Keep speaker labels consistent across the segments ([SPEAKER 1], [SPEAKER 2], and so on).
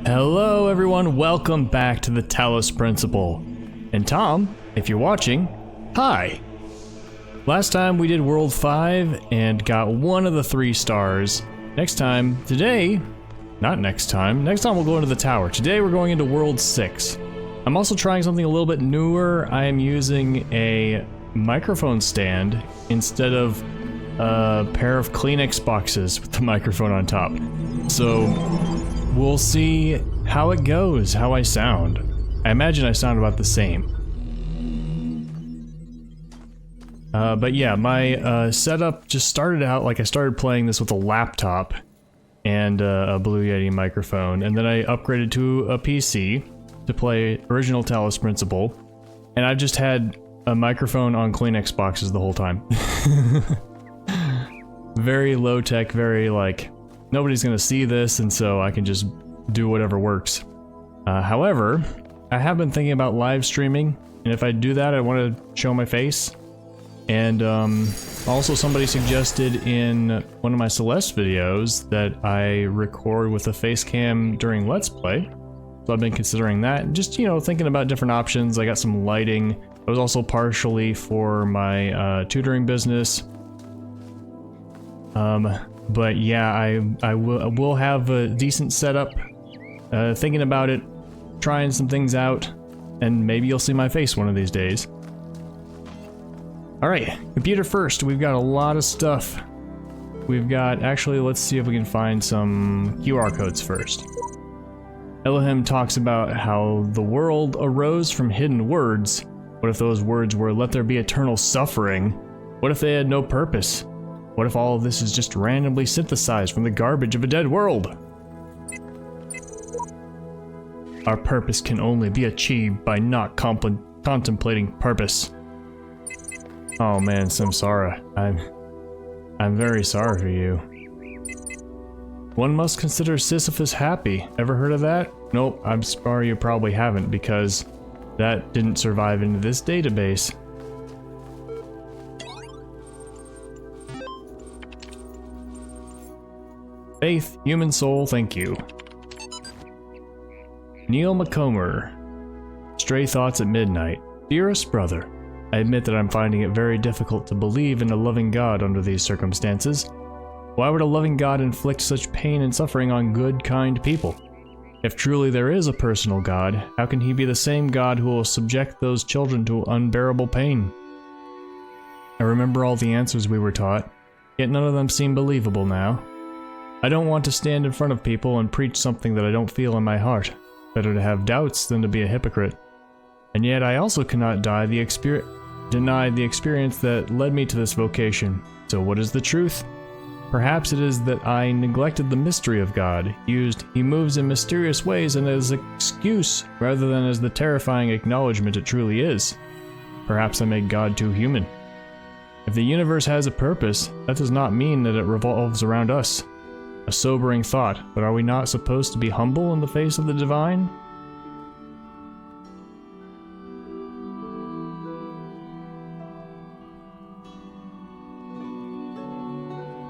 [SPEAKER 1] Hello everyone, welcome back to the Talos Principle. And Tom, if you're watching, hi! Last time we did World 5 and got one of the 3 stars. Next time we'll go into the tower. Today we're going into World 6. I'm also trying something a little bit newer. I am using a microphone stand instead of a pair of Kleenex boxes with the microphone on top. So we'll see how it goes, how I sound. I imagine I sound about the same. But yeah, my setup just started out like I started playing this with a laptop and a Blue Yeti microphone, and then I upgraded to a PC to play original Talos Principle, and I've just had a microphone on Kleenex boxes the whole time. Very low tech, very like, nobody's gonna see this, and so I can just do whatever works. However, I have been thinking about live streaming, and if I do that, I want to show my face. And also somebody suggested in one of my Celeste videos that I record with a face cam during Let's Play. So I've been considering that, just, you know, thinking about different options. I got some lighting. It was also partially for my tutoring business. But yeah, I will have a decent setup. Thinking about it, trying some things out, and maybe you'll see my face one of these days. Alright, computer first. We've got a lot of stuff. We've got, actually, let's see if we can find some QR codes first. ELOHIM talks about how the world arose from hidden words. What if those words were, "Let there be eternal suffering"? What if they had no purpose? What if all of this is just randomly synthesized from the garbage of a dead world? Our purpose can only be achieved by not contemplating purpose. Oh man, Samsara, I'm very sorry for you. One must consider Sisyphus happy. Ever heard of that? Nope, I'm sorry you probably haven't, because that didn't survive into this database. Faith, human soul, thank you. Neil McComber. Stray thoughts at midnight. Dearest brother, I admit that I'm finding it very difficult to believe in a loving God under these circumstances. Why would a loving God inflict such pain and suffering on good, kind people? If truly there is a personal God, how can he be the same God who will subject those children to unbearable pain? I remember all the answers we were taught, yet none of them seem believable now. I don't want to stand in front of people and preach something that I don't feel in my heart. Better to have doubts than to be a hypocrite. And yet I also cannot deny the experience that led me to this vocation. So what is the truth? Perhaps it is that I neglected the mystery of God, he moves in mysterious ways and as an excuse rather than as the terrifying acknowledgement it truly is. Perhaps I make God too human. If the universe has a purpose, that does not mean that it revolves around us. A sobering thought, but are we not supposed to be humble in the face of the divine?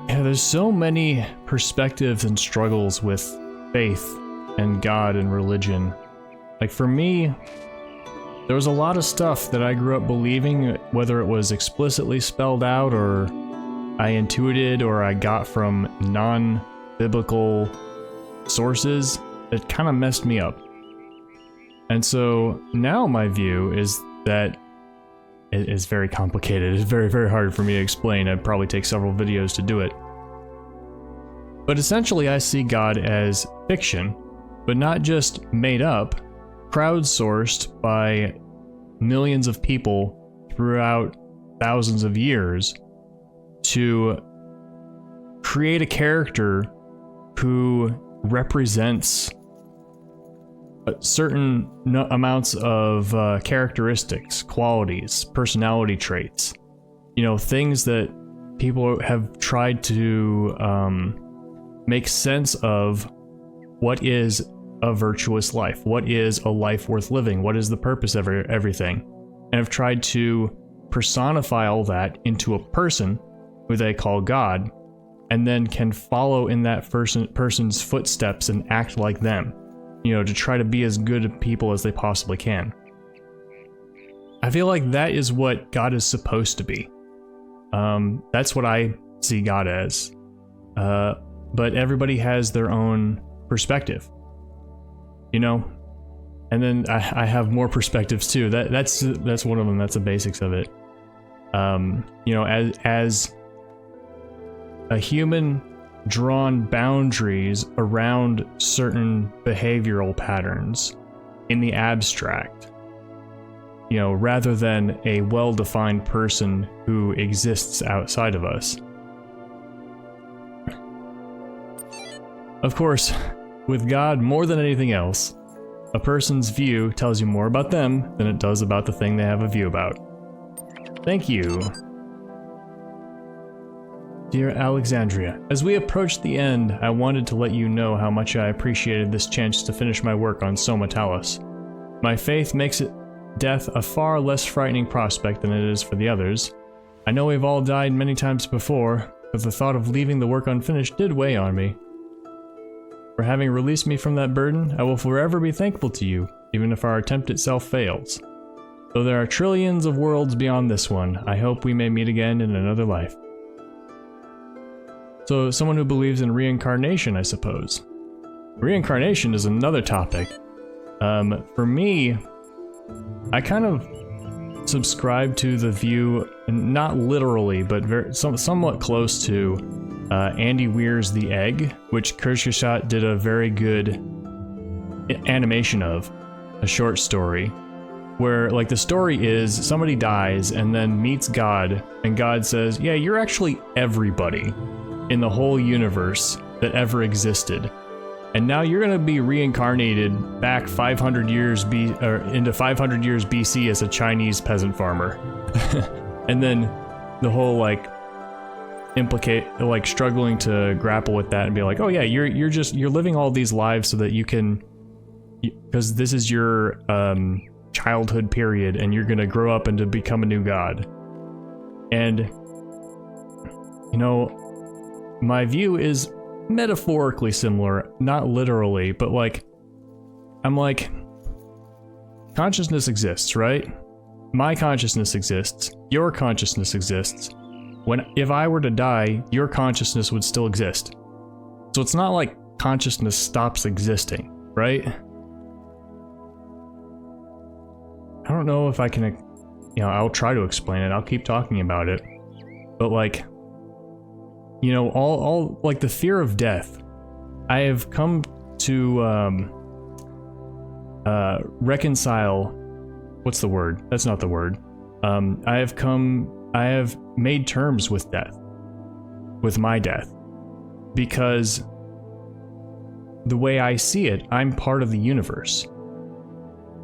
[SPEAKER 1] Yeah, there's so many perspectives and struggles with faith and God and religion. Like for me, there was a lot of stuff that I grew up believing, whether it was explicitly spelled out or I intuited or I got from non-biblical sources, that kind of messed me up. And so now my view is that it is very complicated. It's very, very hard for me to explain. I'd probably take several videos to do it. But essentially I see God as fiction, but not just made up, crowdsourced by millions of people throughout thousands of years to create a character who represents certain amounts of characteristics, qualities, personality traits. You know, things that people have tried to make sense of what is a virtuous life, what is a life worth living, what is the purpose of everything, and have tried to personify all that into a person who they call God, and then can follow in that person's footsteps and act like them. to try to be as good people as they possibly can. I feel like that is what God is supposed to be. That's what I see God as. But everybody has their own perspective, And then I have more perspectives too. That's one of them. That's the basics of it. As a human, drawn boundaries around certain behavioral patterns in the abstract, rather than a well-defined person who exists outside of us. Of course, with God, more than anything else, a person's view tells you more about them than it does about the thing they have a view about. Thank you. Dear Alexandria, as we approach the end, I wanted to let you know how much I appreciated this chance to finish my work on Soma Talos. My faith makes death a far less frightening prospect than it is for the others. I know we've all died many times before, but the thought of leaving the work unfinished did weigh on me. For having released me from that burden, I will forever be thankful to you, even if our attempt itself fails. Though there are trillions of worlds beyond this one, I hope we may meet again in another life. So, someone who believes in reincarnation, I suppose. Reincarnation is another topic. For me, I kind of subscribe to the view, not literally, but somewhat close to Andy Weir's The Egg, which Kershashat did a very good animation of, a short story, where the story is somebody dies and then meets God, and God says, yeah, you're actually everybody in the whole universe that ever existed. And now you're going to be reincarnated back 500 years into 500 years BC as a Chinese peasant farmer. And then the whole struggling to grapple with that and be like, oh yeah, you're living all these lives so that you can, because this is your childhood period and you're going to grow up and to become a new god. And my view is metaphorically similar, not literally, but I'm consciousness exists, right? My consciousness exists, your consciousness exists. If I were to die, your consciousness would still exist. So it's not like consciousness stops existing, right? I don't know if I can, I'll try to explain it, I'll keep talking about it, but all the fear of death, I have come to reconcile. What's the word? That's not the word. I have made terms with death, with my death, because the way I see it, I'm part of the universe.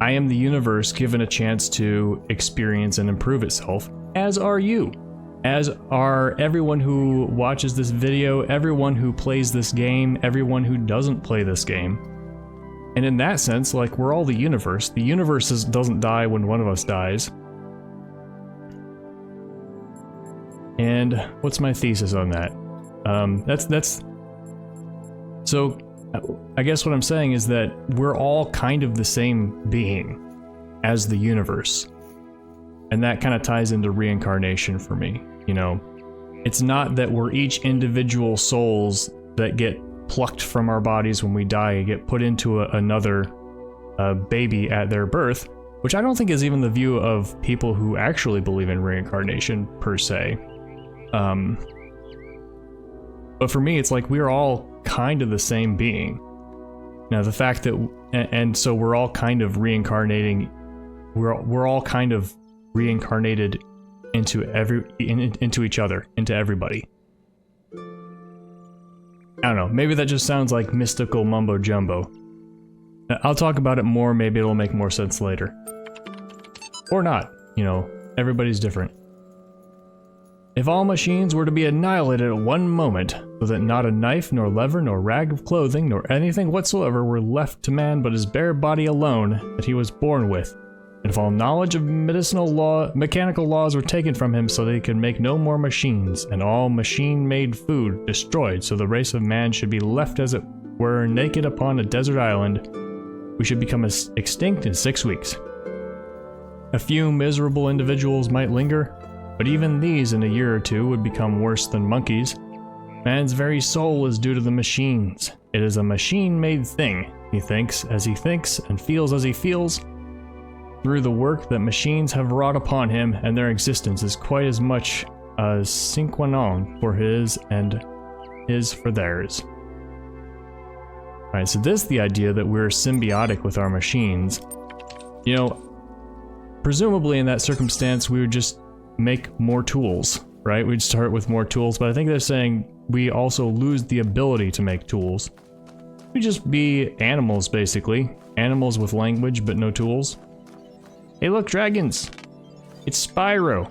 [SPEAKER 1] I am the universe given a chance to experience and improve itself, as are you. As are everyone who watches this video, everyone who plays this game, everyone who doesn't play this game. And in that sense, we're all the universe. The universe doesn't die when one of us dies. And what's my thesis on that? So, I guess what I'm saying is that we're all kind of the same being as the universe. And that kind of ties into reincarnation for me. It's not that we're each individual souls that get plucked from our bodies when we die and get put into another baby at their birth, which I don't think is even the view of people who actually believe in reincarnation per se. But for me, it's we're all kind of the same being. Now, the fact that, and so we're all kind of reincarnating, we're all kind of reincarnated into each other, into everybody. I don't know, maybe that just sounds like mystical mumbo jumbo. I'll talk about it more, maybe it'll make more sense later. Or not, everybody's different. If all machines were to be annihilated at one moment, so that not a knife, nor lever, nor rag of clothing, nor anything whatsoever were left to man but his bare body alone that he was born with, and if all knowledge of mechanical laws were taken from him so that he could make no more machines, and all machine-made food destroyed so the race of man should be left as it were naked upon a desert island, We should become extinct in 6 weeks. A few miserable individuals might linger, but even these in a year or two would become worse than monkeys. Man's very soul is due to the machines. It is a machine-made thing, he thinks as he thinks and feels as he feels. Through the work that machines have wrought upon him, and their existence is quite as much a sine qua non for his and his for theirs. Alright, so this is the idea that we're symbiotic with our machines. You know, presumably in that circumstance we would just make more tools, right? We'd start with more tools, but I think they're saying we also lose the ability to make tools. We just be animals, basically. Animals with language, but no tools. Hey look, dragons! It's Spyro!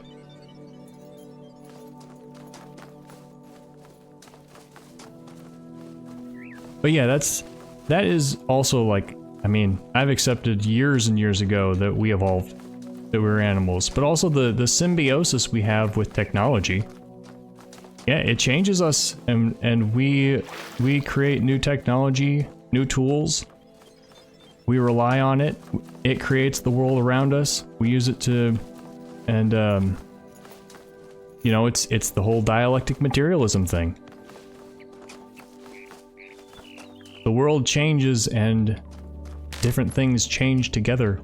[SPEAKER 1] But yeah, that is also like, I mean, I've accepted years and years ago that we evolved, that we were animals, but also the symbiosis we have with technology. Yeah, it changes us, and we create new technology, new tools. We rely on it. It creates the world around us. We use it to, and you know, it's the whole dialectic materialism thing. The world changes, and different things change together.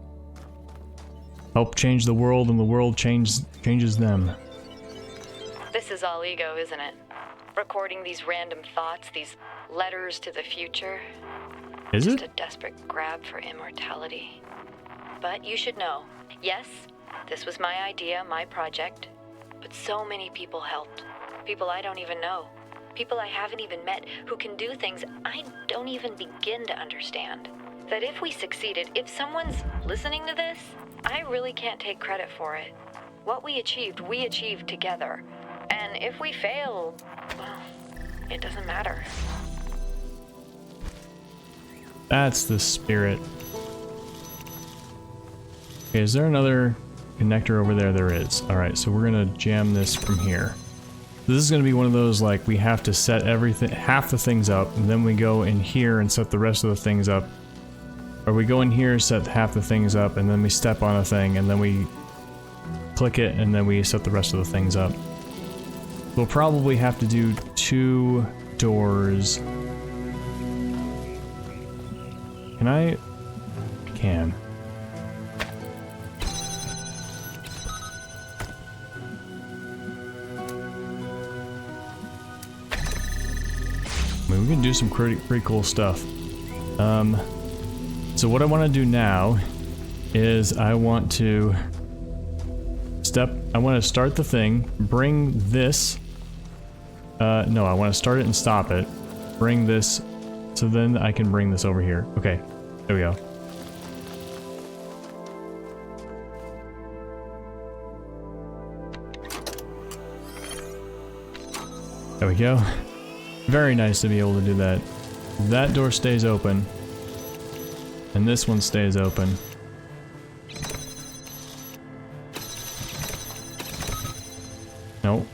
[SPEAKER 1] Help change the world, and the world changes them.
[SPEAKER 2] This is all ego, isn't it? Recording these random thoughts, these letters to the future.
[SPEAKER 1] Is it?
[SPEAKER 2] Just a desperate grab for immortality. But you should know, yes, this was my idea, my project, but so many people helped. People I don't even know. People I haven't even met who can do things I don't even begin to understand. That if we succeeded, if someone's listening to this, I really can't take credit for it. What we achieved together. And if we fail, well, it doesn't matter.
[SPEAKER 1] That's the spirit. Okay, is there another connector over there? There is. Alright, so we're gonna jam this from here. This is gonna be one of those, like, we have to set everything, half the things up, and then we go in here and set the rest of the things up. Or we go in here, set half the things up, and then we step on a thing, and then we click it, and then we set the rest of the things up. We'll probably have to do 2 doors. Can I? Can. I mean, we can do some pretty cool stuff. So what I want to do now is I want to start the thing, bring this, no, I want to start it and stop it, bring this, so then I can bring this over here. Okay, there we go. There we go. Very nice to be able to do that. That door stays open. And this one stays open. Nope.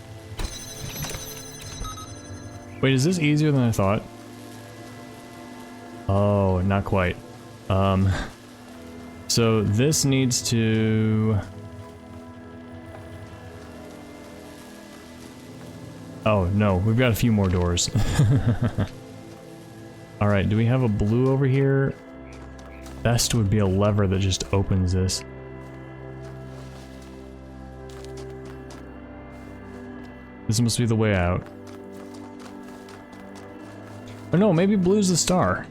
[SPEAKER 1] Wait, is this easier than I thought? Oh, not quite. So this needs to... Oh, no, we've got a few more doors. Alright, do we have a blue over here? Best would be a lever that just opens this. This must be the way out. Oh no, maybe blue's the star.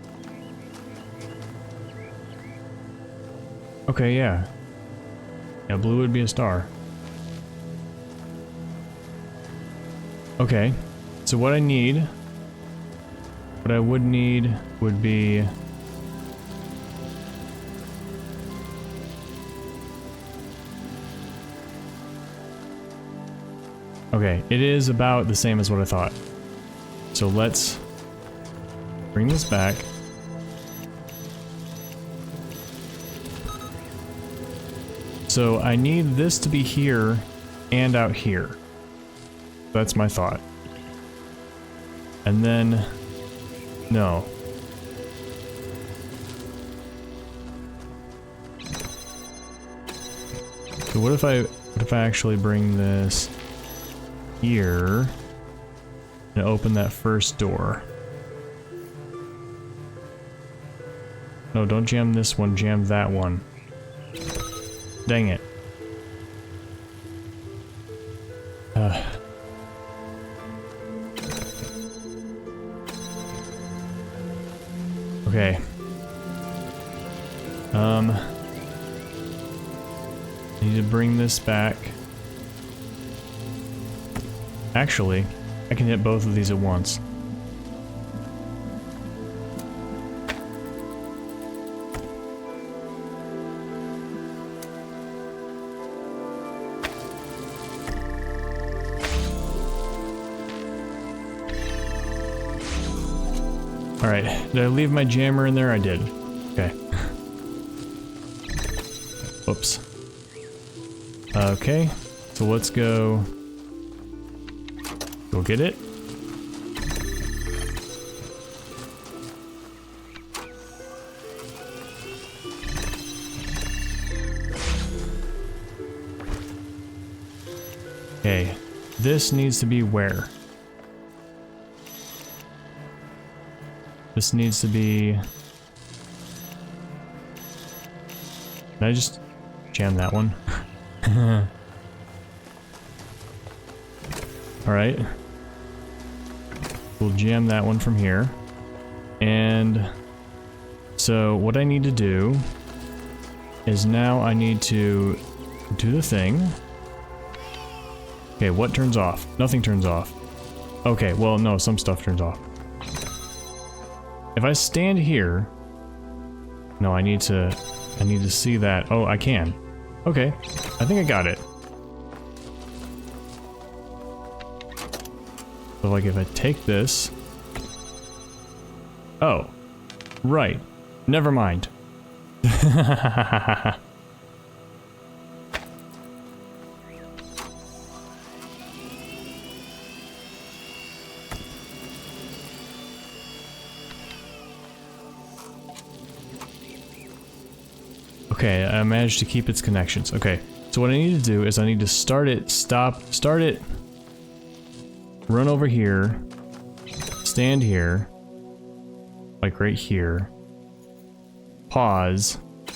[SPEAKER 1] Okay, yeah. Yeah, blue would be a star. Okay, so what I would need would be... Okay, it is about the same as what I thought. So let's bring this back. So I need this to be here and out here. That's my thought. And then... No. So what if I actually bring this here and open that first door? No, don't jam this one, jam that one. Dang it. Okay. Need to bring this back. Actually, I can hit both of these at once. Alright, did I leave my jammer in there? I did. Okay. Whoops. Okay, so let's go get it. Okay, this needs to be where? This needs to be... Can I just jam that one? Alright. We'll jam that one from here. And so what I need to do is now I need to do the thing. Okay, what turns off? Nothing turns off. Okay, well, no, some stuff turns off. If I stand here... No, I need to see that. Oh, I can. Okay, I think I got it. So like if I take this... Oh, right. Never mind. Okay, I managed to keep its connections. Okay, so what I need to do is I need to start it, start it, run over here, stand here, like right here, pause. I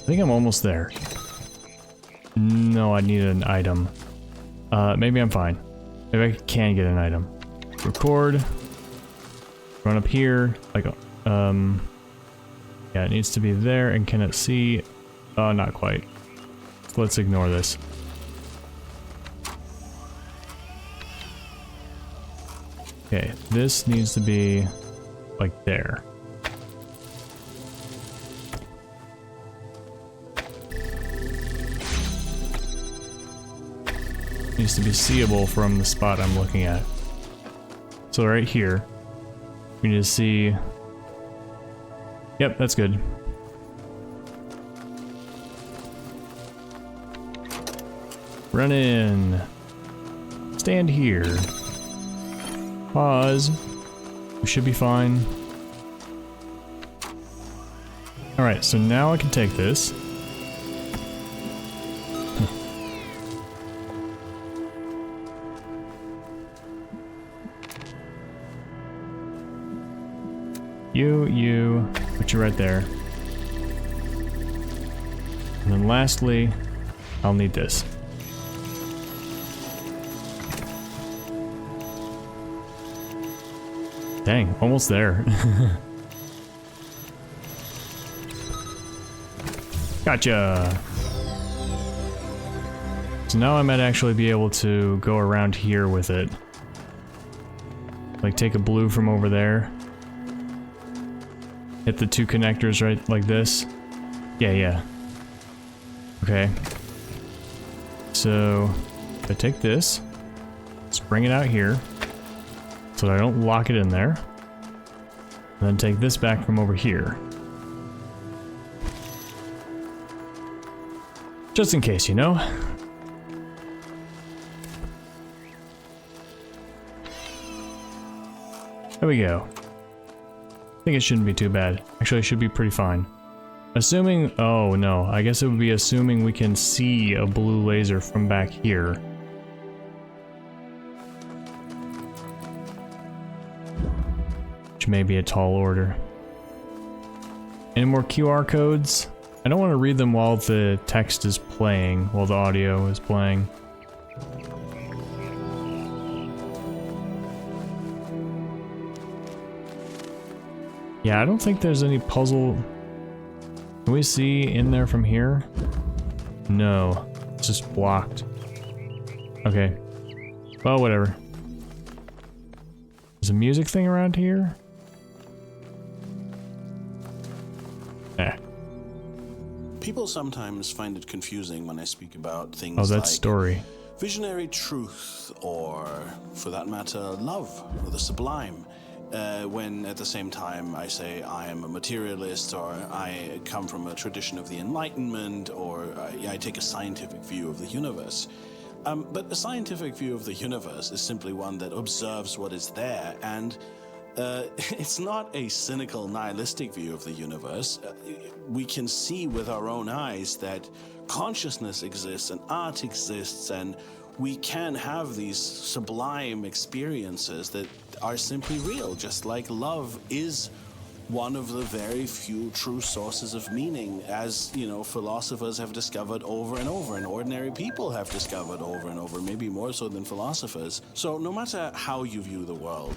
[SPEAKER 1] think I'm almost there. No, I need an item. Maybe I'm fine. Maybe I can get an item. Record, run up here, like, yeah, it needs to be there, and can it see? Oh, not quite. Let's ignore this. Okay, this needs to be like there. Needs to be seeable from the spot I'm looking at. So right here, we need to see... Yep, that's good. Run in. Stand here. Pause. We should be fine. Alright, so now I can take this. You, put you right there. And then lastly, I'll need this. Dang, almost there. Gotcha! So now I might actually be able to go around here with it. Like take a blue from over there. Hit the two connectors right like this. Yeah. Okay. So, if I take this, let's bring it out here, so that I don't lock it in there. And then take this back from over here. Just in case, you know? There we go. I think it shouldn't be too bad. Actually, it should be pretty fine. Assuming, oh no, I guess it would be assuming we can see a blue laser from back here. Which may be a tall order. Any more QR codes? I don't want to read them while the text is playing, while the audio is playing. Yeah, I don't think there's any puzzle. Can we see in there from here? No, it's just blocked. Okay. Well, whatever. There's a music thing around here? Eh.
[SPEAKER 3] People sometimes find it confusing when I speak about things
[SPEAKER 1] Oh, that's
[SPEAKER 3] like
[SPEAKER 1] story.
[SPEAKER 3] visionary truth, or, for that matter, love, or the sublime. When at the same time I say I am a materialist, or I come from a tradition of the Enlightenment, or I take a scientific view of the universe. But a scientific view of the universe is simply one that observes what is there, and it's not a cynical, nihilistic view of the universe. We can see with our own eyes that consciousness exists and art exists, and we can have these sublime experiences that are simply real, just like love is one of the very few true sources of meaning, as, you know, philosophers have discovered over and over, and ordinary people have discovered over and over, maybe more so than philosophers. So no matter how you view the world,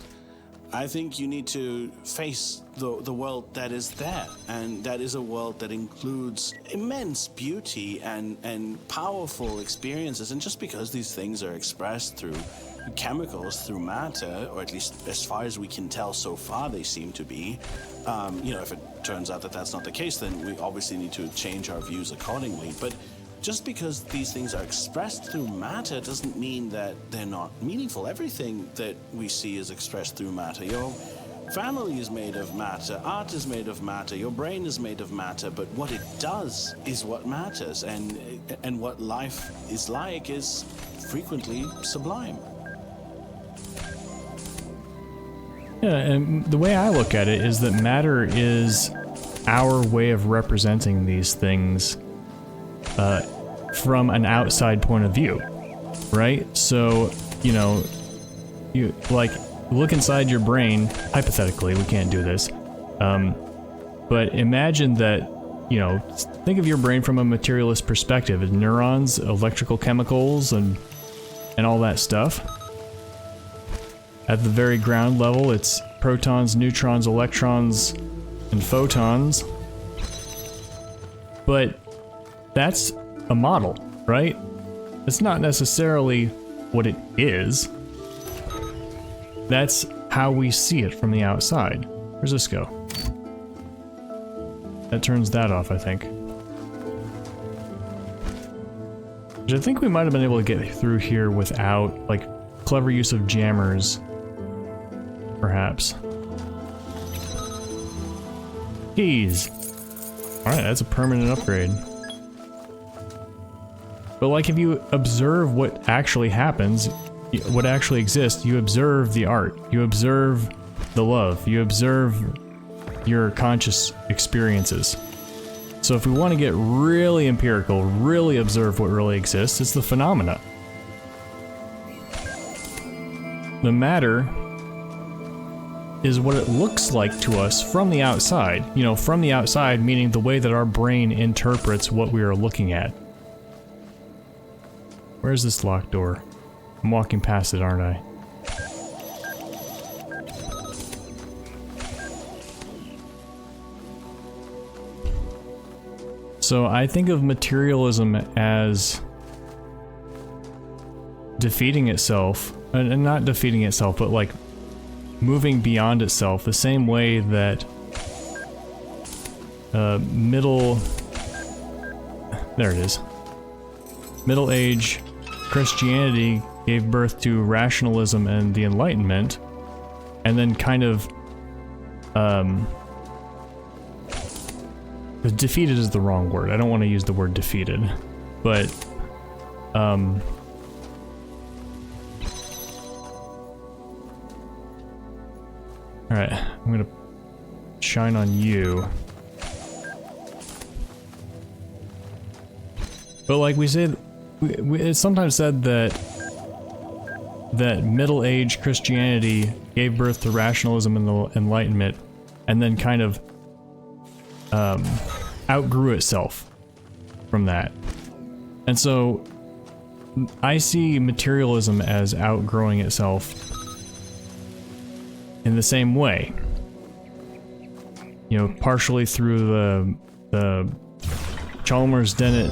[SPEAKER 3] I think you need to face the world that is there, and that is a world that includes immense beauty and powerful experiences. And just because these things are expressed through chemicals, through matter, or at least as far as we can tell so far they seem to be, you know, if it turns out that that's not the case, then we obviously need to change our views accordingly. But just because these things are expressed through matter doesn't mean that they're not meaningful. Everything that we see is expressed through matter. Your family is made of matter, art is made of matter, your brain is made of matter, but what it does is what matters, and what life is like is frequently sublime.
[SPEAKER 1] Yeah, and the way I look at it is that matter is our way of representing these things from an outside point of view, right? So, you know, you like look inside your brain, hypothetically, we can't do this, but imagine that, you know, think of your brain from a materialist perspective, neurons, electrical chemicals, and all that stuff. At the very ground level, it's protons, neutrons, electrons, and photons. But that's a model, right? It's not necessarily what it is. That's how we see it from the outside. Where's this go? That turns that off, I think. Which I think we might have been able to get through here without, like, clever use of jammers. Perhaps. Keys. Alright, that's a permanent upgrade. But like, if you observe what actually happens, what actually exists, you observe the art, you observe the love, you observe your conscious experiences. So if we want to get really empirical, really observe what really exists, it's the phenomena. The matter is what it looks like to us from the outside. You know, from the outside meaning the way that our brain interprets what we are looking at. Where's this locked door? I'm walking past it, aren't I? So I think of materialism as defeating itself, and not defeating itself, but like moving beyond itself, the same way that Middle Age Christianity gave birth to rationalism and the Enlightenment, and then kind of defeated is the wrong word. I don't want to use the word defeated, but alright, I'm gonna shine on you. But like we said, it's sometimes said that middle-age Christianity gave birth to rationalism and the Enlightenment, and then kind of outgrew itself from that. And so I see materialism as outgrowing itself in the same way. You know, partially through the Chalmers-Dennett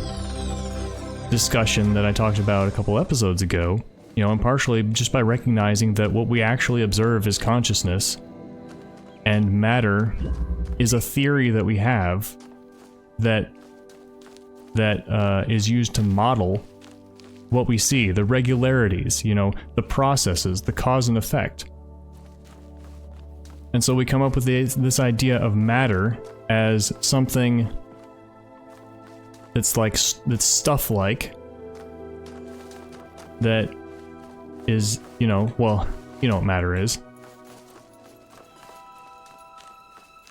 [SPEAKER 1] discussion that I talked about a couple episodes ago, you know, and partially just by recognizing that what we actually observe is consciousness, and matter is a theory that we have that is used to model what we see, the regularities, you know, the processes, the cause and effect. And so we come up with this idea of matter as something that's stuff-like, that is, you know, well, you know what matter is.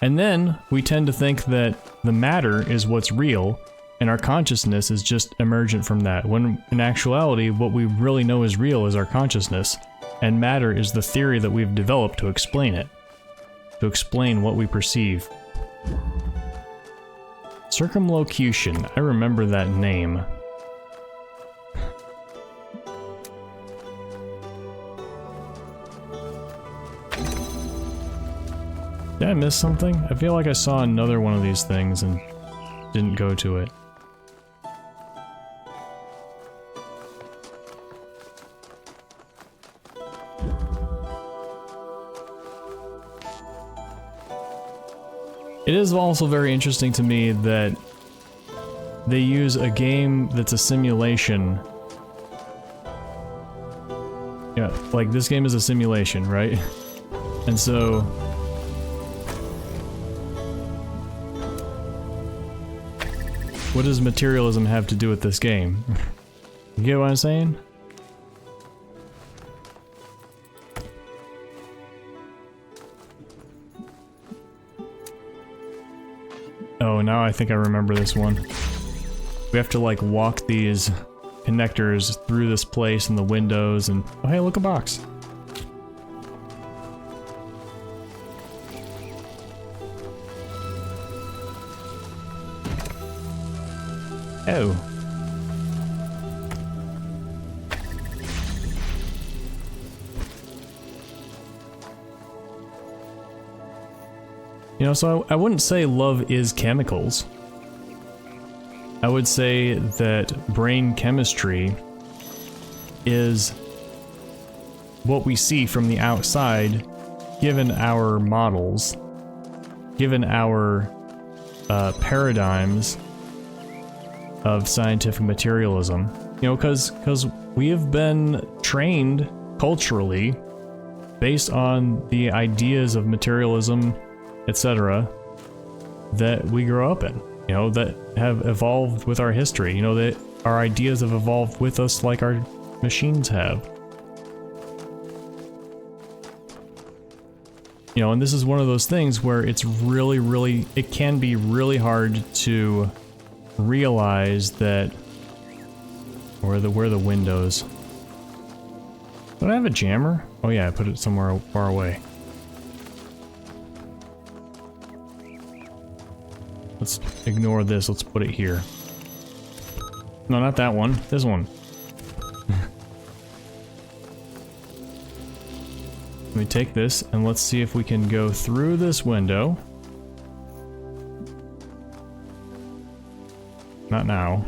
[SPEAKER 1] And then we tend to think that the matter is what's real, and our consciousness is just emergent from that, when in actuality what we really know is real is our consciousness, and matter is the theory that we've developed to explain it, to explain what we perceive. Circumlocution, I remember that name. Did I miss something? I feel like I saw another one of these things and didn't go to it. It is also very interesting to me that they use a game that's a simulation. Yeah, like this game is a simulation, right? And so what does materialism have to do with this game? You get what I'm saying? Oh, now I think I remember this one. We have to like walk these connectors through this place and the windows and... Oh hey, look, a box! Oh. You know, so I wouldn't say love is chemicals. I would say that brain chemistry is what we see from the outside, given our models, given our paradigms of scientific materialism. You know, because we have been trained culturally based on the ideas of materialism, etc., that we grow up in, you know, that have evolved with our history, you know, that our ideas have evolved with us like our machines have. You know, and this is one of those things where it's really, it can be really hard to realize that... Where are the windows? Don't I have a jammer? Oh yeah, I put it somewhere far away. Let's ignore this, let's put it here. No, not that one, this one. Let me take this and let's see if we can go through this window. Not now.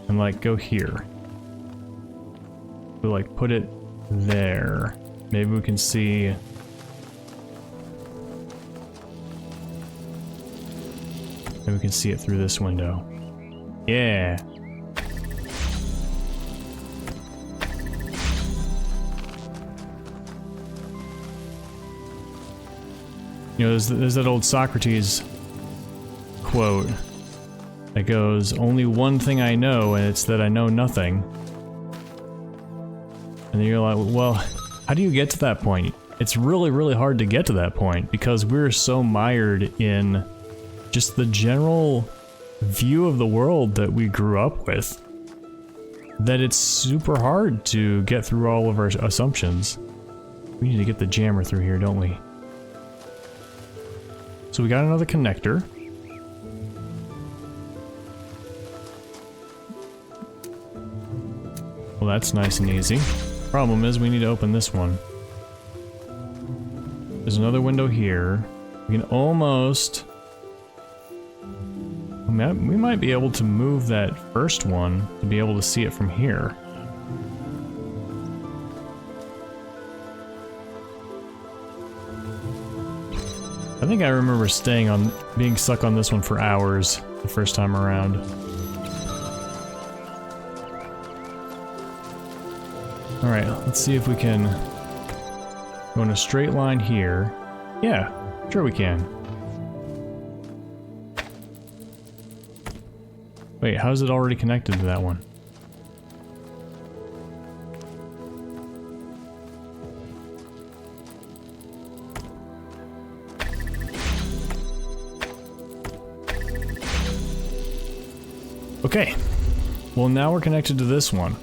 [SPEAKER 1] And like go here. We like put it there. Maybe we can see... Maybe we can see it through this window. Yeah. You know, there's that old Socrates quote that goes, "Only one thing I know, and it's that I know nothing." And you're like, well, how do you get to that point? It's really hard to get to that point because we're so mired in just the general view of the world that we grew up with that it's super hard to get through all of our assumptions. We need to get the jammer through here, don't we? So we got another connector. Well, that's nice and easy. Problem is we need to open this one. There's another window here. We can almost... we might be able to move that first one to be able to see it from here. I think I remember being stuck on this one for hours the first time around. Alright, let's see if we can go in a straight line here. Yeah, sure we can. Wait, how is it already connected to that one? Okay, well now we're connected to this one.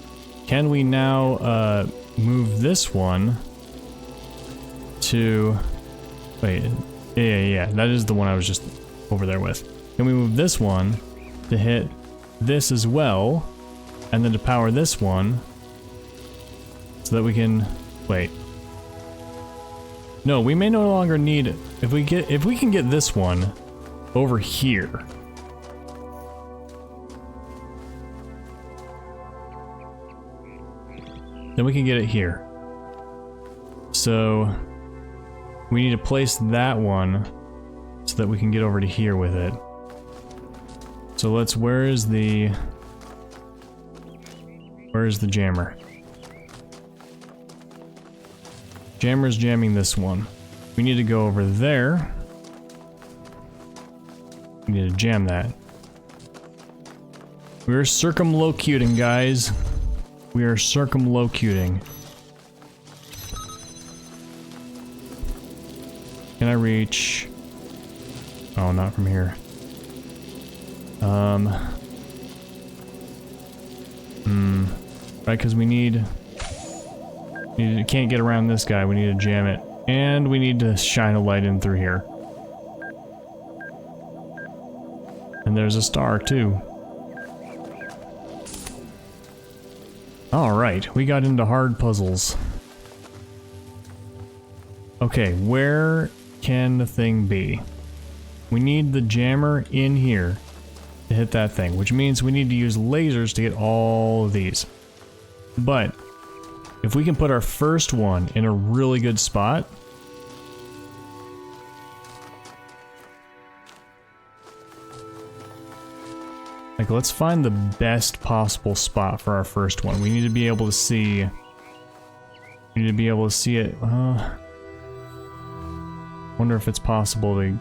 [SPEAKER 1] Can we now move this one to... Wait, yeah, that is the one I was just over there with. Can we move this one to hit this as well, and then to power this one, so that we can... Wait. No, we may no longer need... If we can get this one over here... Then we can get it here. So we need to place that one so that we can get over to here with it. So where is the jammer? Jammer's jamming this one. We need to go over there. We need to jam that. We're circumlocuting, guys. We are circumlocuting. Can I reach? Oh, not from here. Right, because we can't get around this guy. We need to jam it, and we need to shine a light in through here. And there's a star too. Alright, we got into hard puzzles. Okay, where can the thing be? We need the jammer in here to hit that thing, which means we need to use lasers to get all of these. But if we can put our first one in a really good spot, like, let's find the best possible spot for our first one. We need to be able to see... We need to be able to see it... wonder if it's possible to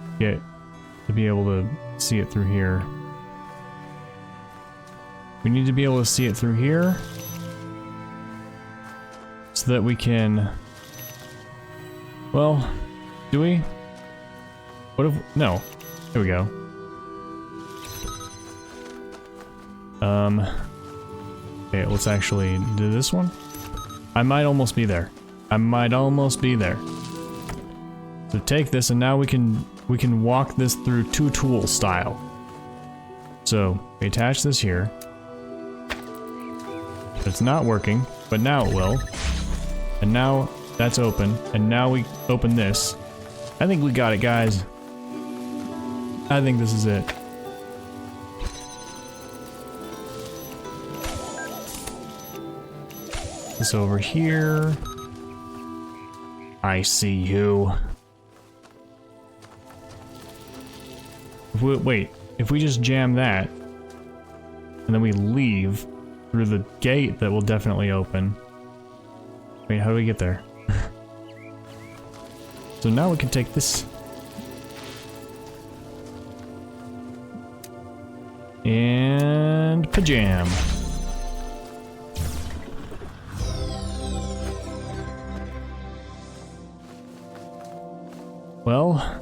[SPEAKER 1] be able to see it through here. We need to be able to see it through here, so that we can... Well, do we? What if... No. There we go. Okay, let's actually do this one. I might almost be there. I might almost be there. So take this, and now we can walk this through two-tool style. So we attach this here. It's not working, but now it will. And now that's open, and now we open this. I think we got it, guys. I think this is it. This over here. I see you. Wait, if we just jam that, and then we leave through the gate that will definitely open. Wait, how do we get there? So now we can take this. And pajam. Well.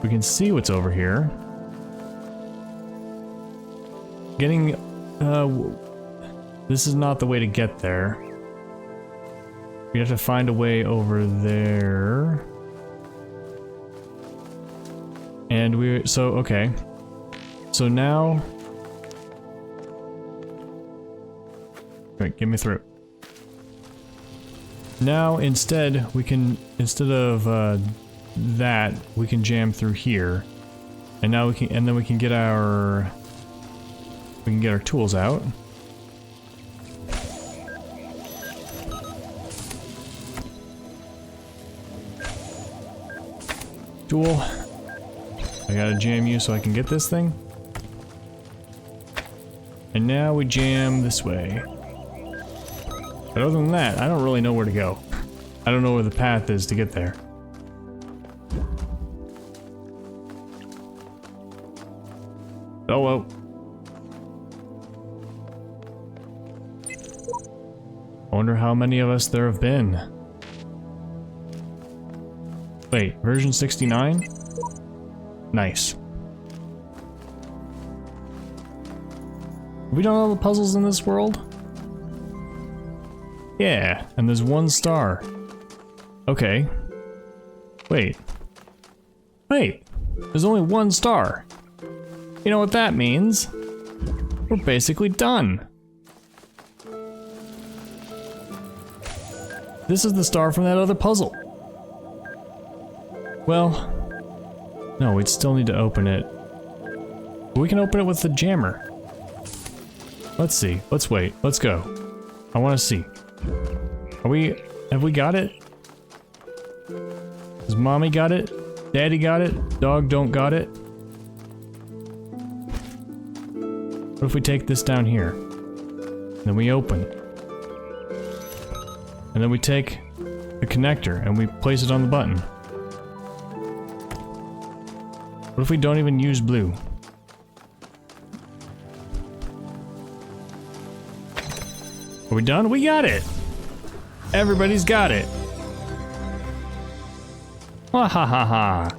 [SPEAKER 1] We can see what's over here. Getting, this is not the way to get there. We have to find a way over there. And okay. So now... Wait, get me through. Now instead of that, we can jam through here. And now then we can get our tools out. Tool. I gotta jam you so I can get this thing. And now we jam this way. But other than that, I don't really know where to go. I don't know where the path is to get there. Oh well. I wonder how many of us there have been. Wait, version 69? Nice. Have we done all the puzzles in this world? Yeah, and there's 1 star. Okay. Wait. There's only 1 star. You know what that means? We're basically done. This is the star from that other puzzle. Well, no, we'd still need to open it. But we can open it with the jammer. Let's see. Let's wait. Let's go. I want to see. Have we got it? Has mommy got it? Daddy got it? Dog don't got it? What if we take this down here? Then we open. And then we take the connector and we place it on the button. What if we don't even use blue? Are we done? We got it! Everybody's got it! Ha ha ha ha!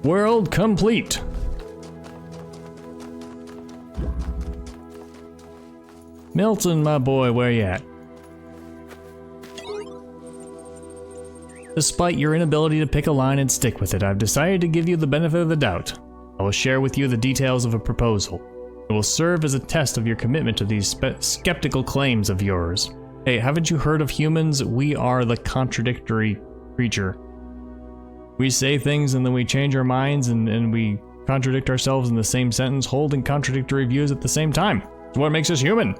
[SPEAKER 1] World complete! Milton, my boy, where you at? Despite your inability to pick a line and stick with it, I've decided to give you the benefit of the doubt. I will share with you the details of a proposal. It will serve as a test of your commitment to these skeptical claims of yours. Hey, haven't you heard of humans? We are the contradictory creature. We say things and then we change our minds and we contradict ourselves in the same sentence, holding contradictory views at the same time. It's what makes us human.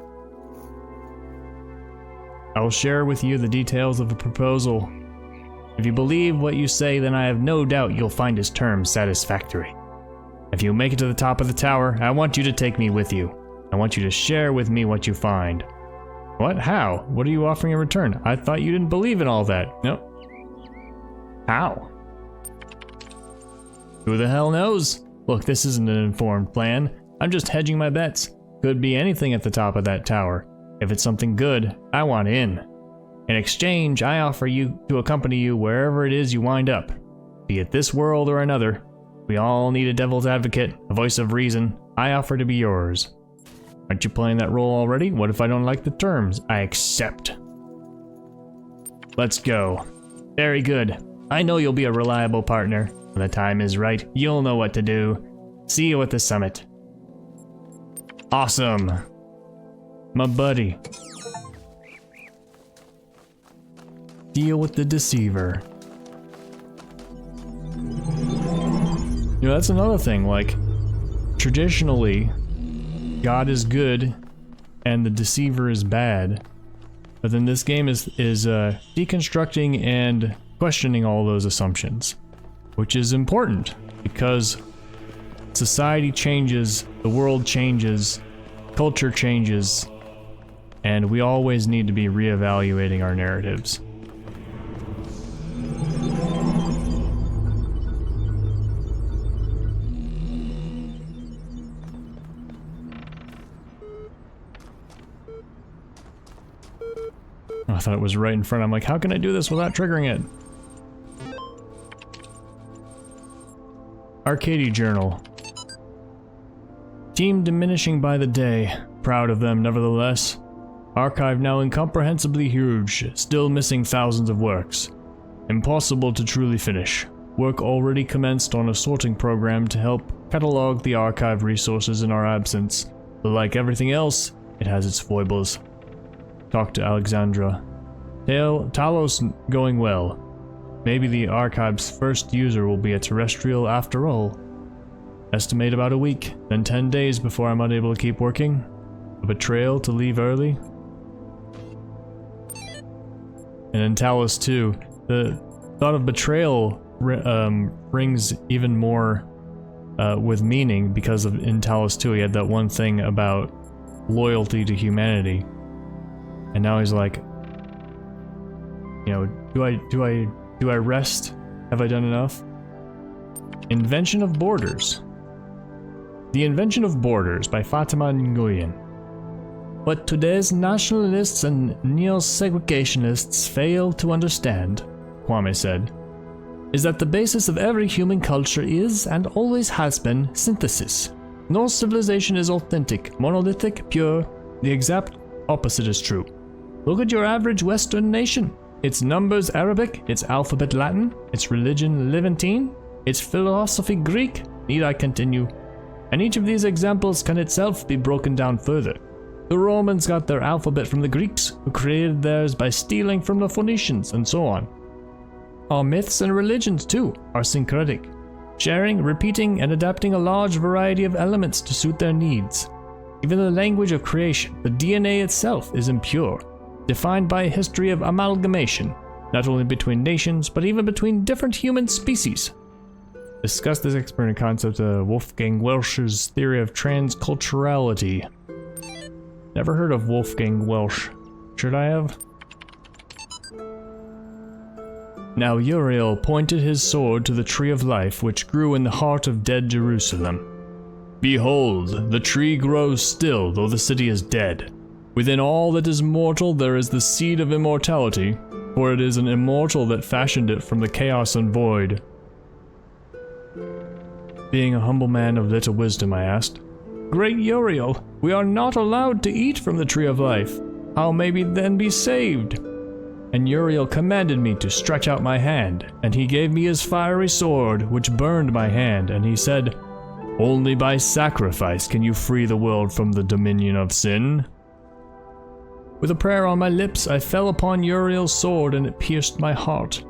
[SPEAKER 1] I will share with you the details of a proposal. If you believe what you say, then I have no doubt you'll find his terms satisfactory. If you make it to the top of the tower, I want you to take me with you. I want you to share with me what you find. What? How? What are you offering in return? I thought you didn't believe in all that. No. How? Who the hell knows? Look, this isn't an informed plan. I'm just hedging my bets. Could be anything at the top of that tower. If it's something good, I want in. In exchange, I offer you to accompany you wherever it is you wind up. Be it this world or another. We all need a devil's advocate, a voice of reason. I offer to be yours. Aren't you playing that role already? What if I don't like the terms? I accept. Let's go. Very good. I know you'll be a reliable partner. When the time is right, you'll know what to do. See you at the summit. Awesome. My buddy. Deal with the deceiver. You know, that's another thing, like, traditionally, God is good and the deceiver is bad. But then this game is deconstructing and questioning all those assumptions, which is important because society changes, the world changes, culture changes, and we always need to be reevaluating our narratives. I thought it was right in front. I'm like, how can I do this without triggering it? Arcady Journal. Team diminishing by the day. Proud of them, nevertheless. Archive now incomprehensibly huge, still missing thousands of works. Impossible to truly finish. Work already commenced on a sorting program to help catalog the archive resources in our absence, but like everything else, it has its foibles. Talk to Alexandra. Talos going well. Maybe the archive's first user will be a terrestrial after all. Estimate about a week, then 10 days before I'm unable to keep working. A betrayal to leave early. And in Talos 2, the thought of betrayal rings even more with meaning because of in Talos 2 he had that one thing about loyalty to humanity. And now he's like, you know, do I rest? Have I done enough? Invention of Borders. The Invention of Borders by Fatima Nguyen. What today's nationalists and neo-segregationists fail to understand, Kwame said, is that the basis of every human culture is, and always has been, synthesis. No civilization is authentic, monolithic, pure. The exact opposite is true. Look at your average Western nation. Its numbers Arabic, its alphabet Latin, its religion Levantine, its philosophy Greek. Need I continue? And each of these examples can itself be broken down further. The Romans got their alphabet from the Greeks, who created theirs by stealing from the Phoenicians, and so on. Our myths and religions, too, are syncretic, sharing, repeating, and adapting a large variety of elements to suit their needs. Even the language of creation, the DNA itself, is impure, defined by a history of amalgamation, not only between nations, but even between different human species. Discuss this expert concept of Wolfgang Welsch's theory of transculturality. Never heard of Wolfgang Welsch. Should I have? Now Uriel pointed his sword to the tree of life which grew in the heart of dead Jerusalem. Behold, the tree grows still, though the city is dead. Within all that is mortal there is the seed of immortality, for it is an immortal that fashioned it from the chaos and void. Being a humble man of little wisdom, I asked, Great Uriel, we are not allowed to eat from the tree of life. How may we then be saved? And Uriel commanded me to stretch out my hand, and he gave me his fiery sword, which burned my hand, and he said, Only by sacrifice can you free the world from the dominion of sin. With a prayer on my lips, I fell upon Uriel's sword, and it pierced my heart.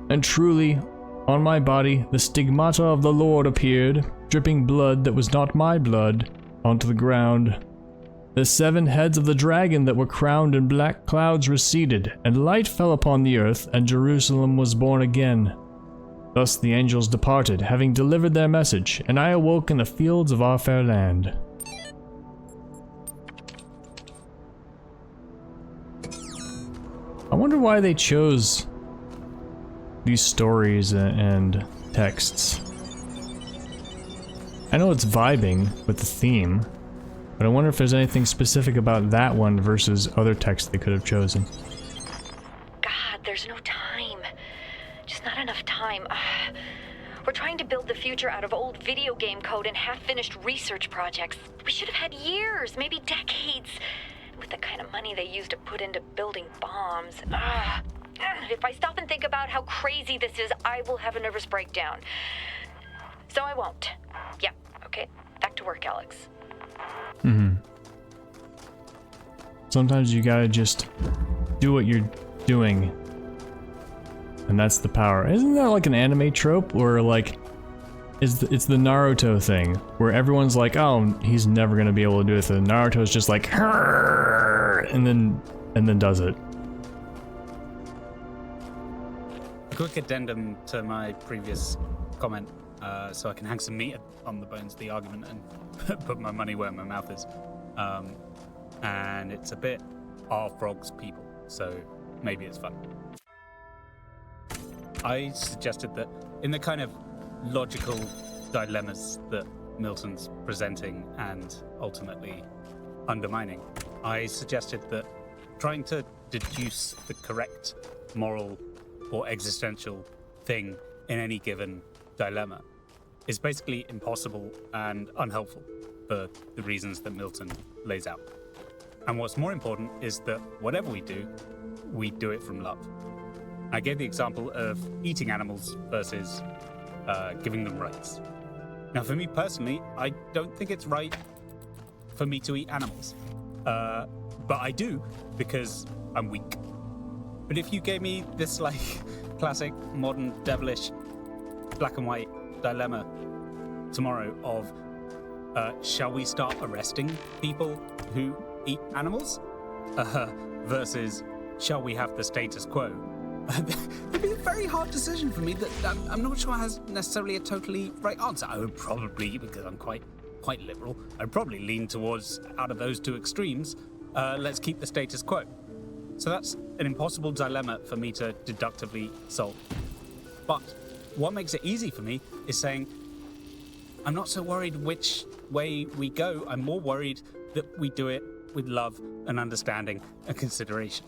[SPEAKER 1] And truly, on my body, the stigmata of the Lord appeared, dripping blood that was not my blood, onto the ground. The 7 heads of the dragon that were crowned in black clouds receded, and light fell upon the earth, and Jerusalem was born again. Thus the angels departed, having delivered their message, and I awoke in the fields of our fair land. I wonder why they chose these stories and texts. I know it's vibing with the theme, but I wonder if there's anything specific about that one versus other texts they could have chosen.
[SPEAKER 2] God, there's no time. Just not enough time. We're trying to build the future out of old video game code and half-finished research projects. We should have had years, maybe decades, with the kind of money they used to put into building bombs. If I stop and think about how crazy this is, I will have a nervous breakdown. So I won't. Yeah, okay. Back to work, Alex.
[SPEAKER 1] Sometimes you gotta just do what you're doing. And that's the power. Isn't that like an anime trope? Or like, it's the Naruto thing, where everyone's like, oh, he's never gonna be able to do it. And Naruto's just like, and then does it.
[SPEAKER 4] A quick addendum to my previous comment, so I can hang some meat on the bones of the argument and put my money where my mouth is. And it's a bit are frogs people, so maybe it's fun. I suggested that in the kind of logical dilemmas that Milton's presenting and ultimately undermining, I suggested that trying to deduce the correct moral or existential thing in any given dilemma is basically impossible and unhelpful for the reasons that Milton lays out. And what's more important is that whatever we do it from love. I gave the example of eating animals versus giving them rights. Now, for me personally, I don't think it's right for me to eat animals. But I do because I'm weak. But if you gave me this like classic modern devilish black and white dilemma tomorrow of shall we start arresting people who eat animals versus shall we have the status quo, it'd be a very hard decision for me that I'm not sure has necessarily a totally right answer. I would probably, because I'm quite liberal, I'd probably lean towards out of those two extremes, let's keep the status quo. So that's an impossible dilemma for me to deductively solve. But what makes it easy for me is saying, I'm not so worried which way we go. I'm more worried that we do it with love and understanding and consideration.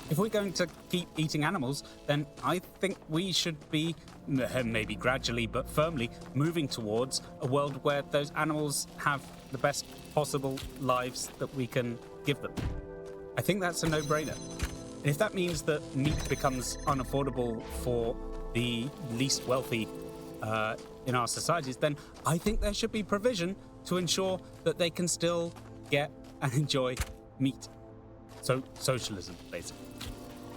[SPEAKER 4] If we're going to keep eating animals, then I think we should be, maybe gradually but firmly, moving towards a world where those animals have the best possible lives that we can give them. I think that's a no-brainer. And if that means that meat becomes unaffordable for the least wealthy in our societies, then I think there should be provision to ensure that they can still get and enjoy meat. So socialism, basically.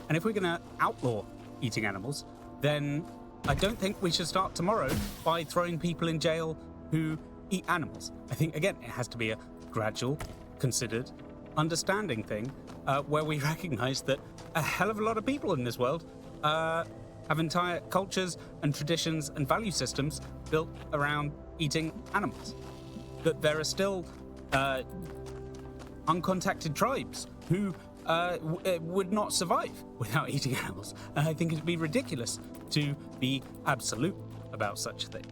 [SPEAKER 4] And if we're going to outlaw eating animals, then I don't think we should start tomorrow by throwing people in jail who eat animals. I think, again, it has to be a gradual, considered, understanding thing where we recognize that a hell of a lot of people in this world have entire cultures and traditions and value systems built around eating animals. That there are still uncontacted tribes who would not survive without eating animals. And I think it'd be ridiculous to be absolute about such a thing.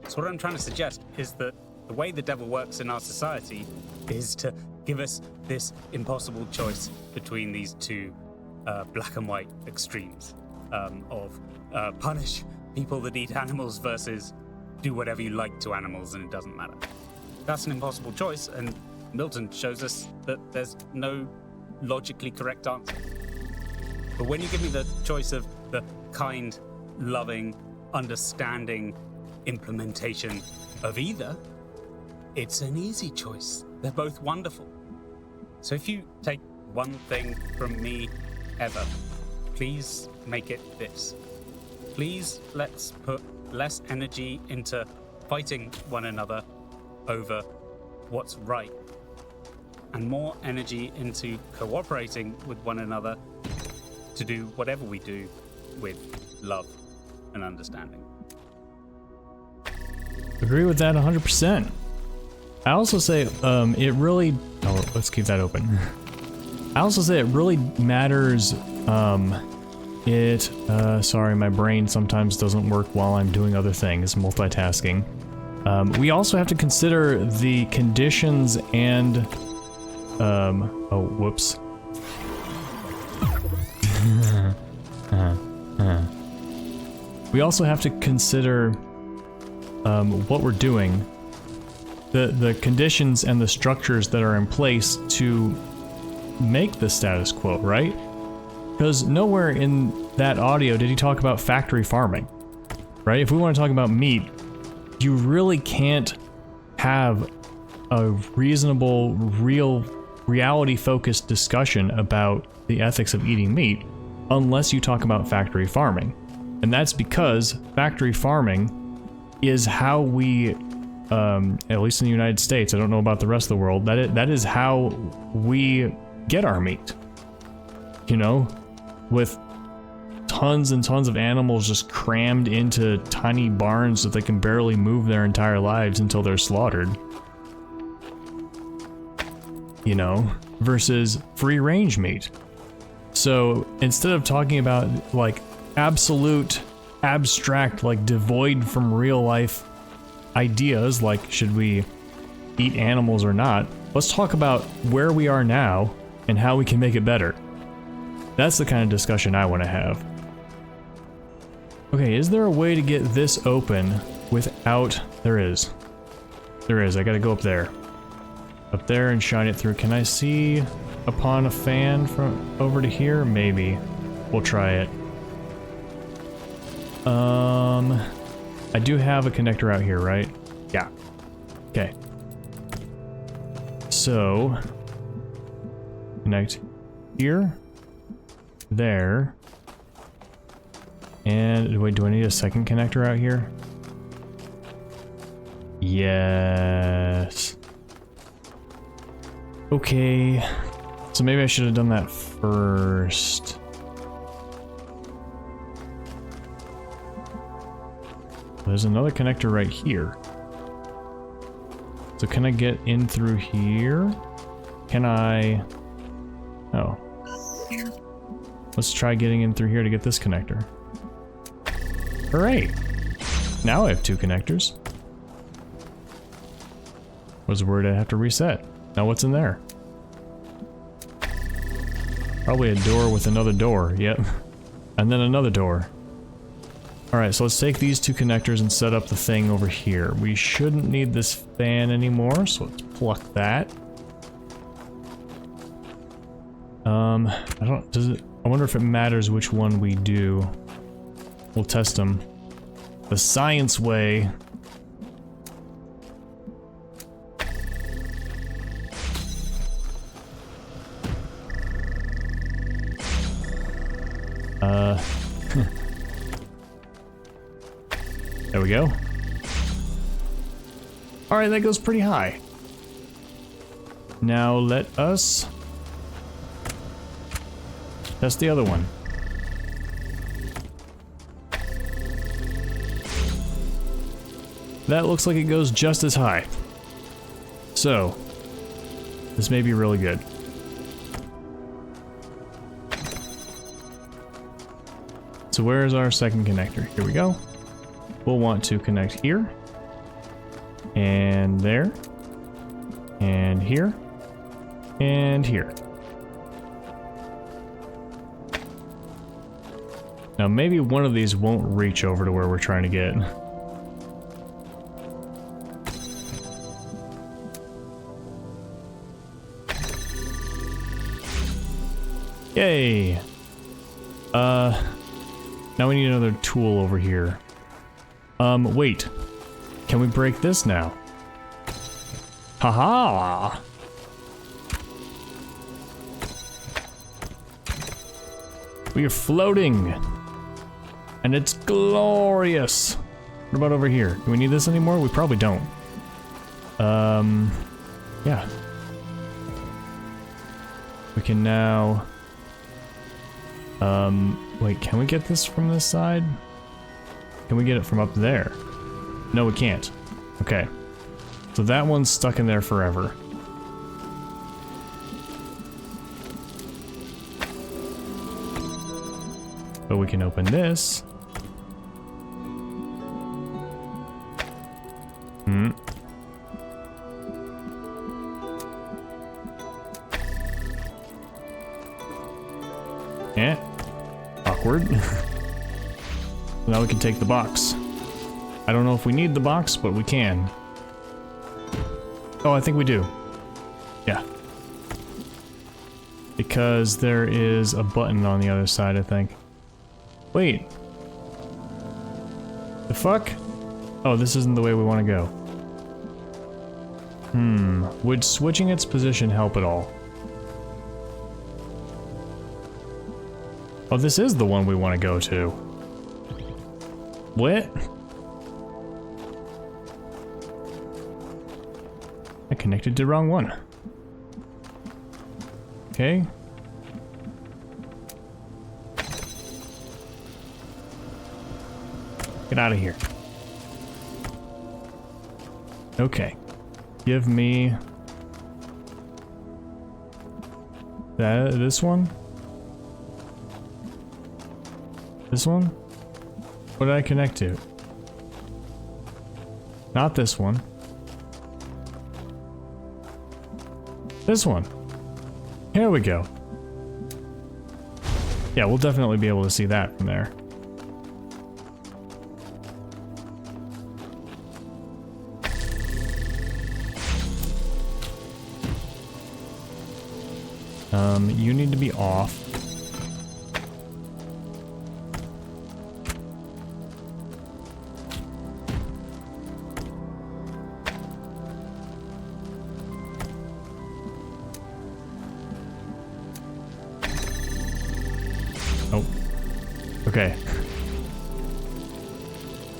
[SPEAKER 4] So what I'm trying to suggest is that the way the devil works in our society is to give us this impossible choice between these two black and white extremes of punish people that eat animals versus do whatever you like to animals and it doesn't matter. That's an impossible choice, and Milton shows us that there's no logically correct answer. But when you give me the choice of the kind, loving, understanding implementation of either, it's an easy choice. They're both wonderful. So if you take one thing from me ever, please make it this. Please let's put less energy into fighting one another over what's right and more energy into cooperating with one another to do whatever we do with love and understanding.
[SPEAKER 1] Agree with that 100%. I also say it really... Oh, let's keep that open. I also say it really matters... sorry, my brain sometimes doesn't work while I'm doing other things, multitasking. We also have to consider the conditions and... oh, whoops. We also have to consider what we're doing, the conditions and the structures that are in place to make the status quo, right? Because nowhere in that audio did he talk about factory farming, right? If we want to talk about meat, you really can't have a reasonable, real, reality-focused discussion about the ethics of eating meat unless you talk about factory farming. And that's because factory farming is how we, at least in the United States, I don't know about the rest of the world, that is how we get our meat. You know, with tons and tons of animals just crammed into tiny barns that they can barely move their entire lives until they're slaughtered. You know, versus free-range meat. So instead of talking about like absolute, abstract, like devoid from real life ideas like should we eat animals or not, let's talk about where we are now and how we can make it better. That's the kind of discussion I want to have. Okay, is there a way to get this open without... There is. There is. I gotta go up there. Up there and shine it through. Can I see upon a fan from over to here? Maybe. We'll try it. I do have a connector out here, right? Yeah. Okay. So... Connect here. There. And wait, do I need a second connector out here? Yes. Okay. So maybe I should have done that first. There's another connector right here. So can I get in through here? Can I... Oh. Let's try getting in through here to get this connector. Hooray! Now I have two connectors. Was worried I'd have to reset. Now what's in there? Probably a door with another door, yep. And then another door. Alright, so let's take these two connectors and set up the thing over here. We shouldn't need this fan anymore, so let's pluck that. I wonder if it matters which one we do. We'll test them. The science way. There we go. Alright, that goes pretty high. Now let us test the other one. That looks like it goes just as high. So, this may be really good. So where is our second connector? Here we go. We'll want to connect here. And there. And here. And here. Now maybe one of these won't reach over to where we're trying to get. Yay! Now we need another tool over here. Wait. Can we break this now? Haha! We are floating! And it's glorious! What about over here? Do we need this anymore? We probably don't. Yeah. We can now... wait, can we get this from this side? Can we get it from up there? No, we can't. Okay. So that one's stuck in there forever. But we can open this. Yeah. Awkward. Now we can take the box. I don't know if we need the box, but we can. Oh, I think we do. Yeah. Because there is a button on the other side, I think. Wait. The fuck? Oh, this isn't the way we want to go. Would switching its position help at all? Oh, this is the one we want to go to. What? I connected to the wrong one. Okay. Get out of here. Okay. Give me this one? This one? What did I connect to? Not this one. This one. Here we go. Yeah, we'll definitely be able to see that from there. You need to be off. Oh. Okay.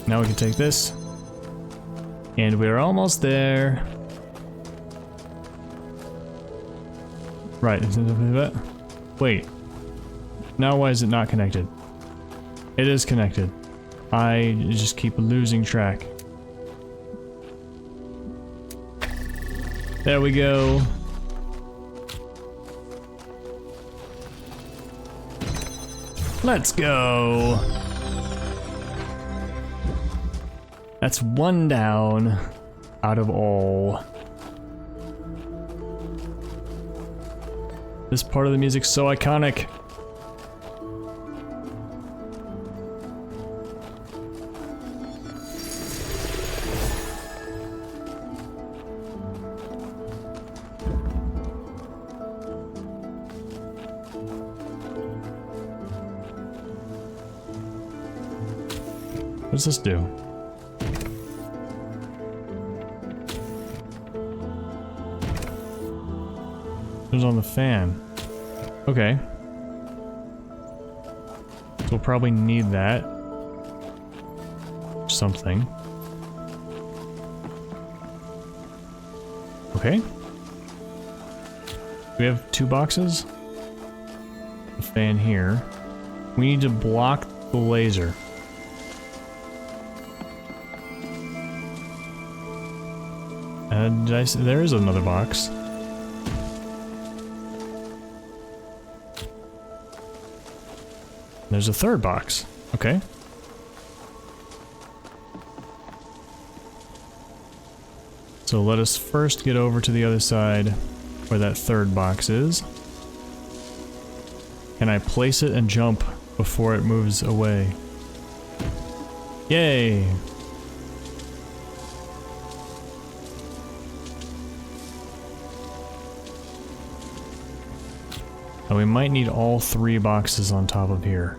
[SPEAKER 1] Now we can take this. And we're almost there. Right. Wait. Now why is it not connected? It is connected. I just keep losing track. There we go. Let's go. That's one down out of all. This part of the music's so iconic. What does this do? It was on the fan. Okay. So we'll probably need that. Something. Okay. We have 2 boxes. A fan here. We need to block the laser. And did I say there is another box? There's a 3rd box. Okay. So let us first get over to the other side where that 3rd box is. Can I place it and jump before it moves away? Yay! And we might need all 3 boxes on top of here.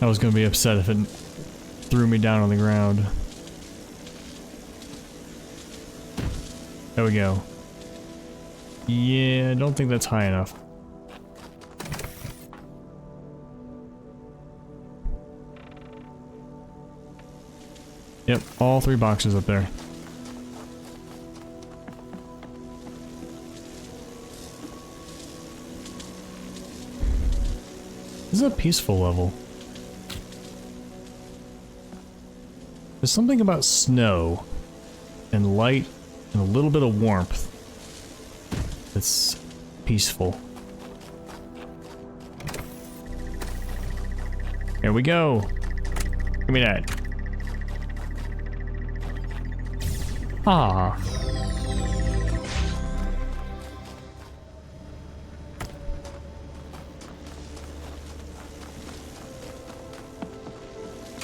[SPEAKER 1] I was gonna be upset if it threw me down on the ground. There we go. Yeah, I don't think that's high enough. Yep, all 3 boxes up there. This is a peaceful level. There's something about snow and light and a little bit of warmth that's peaceful. Here we go. Give me that. Ah.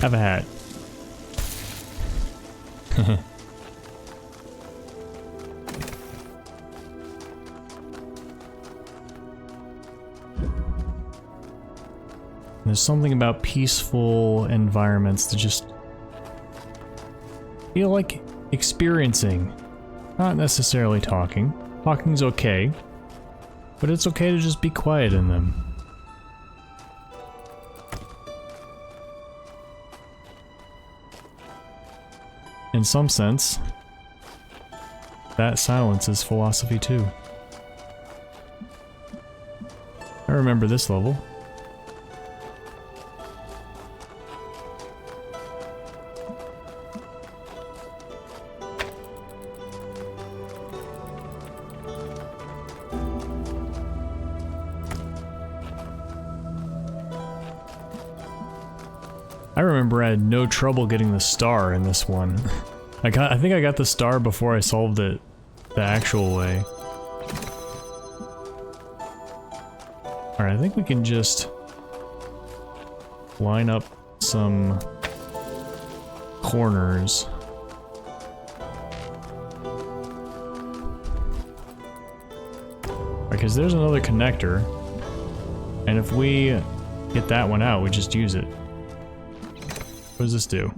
[SPEAKER 1] Have a hat. There's something about peaceful environments that just feel like experiencing, not necessarily talking. Talking's okay, but it's okay to just be quiet in them. In some sense, that silence is philosophy too. I remember this level. I remember I had no trouble getting the star in this one. I think I got the star before I solved it the actual way. Alright, I think we can just line up some corners. Because there's another connector, and if we get that one out, we just use it. What does this do?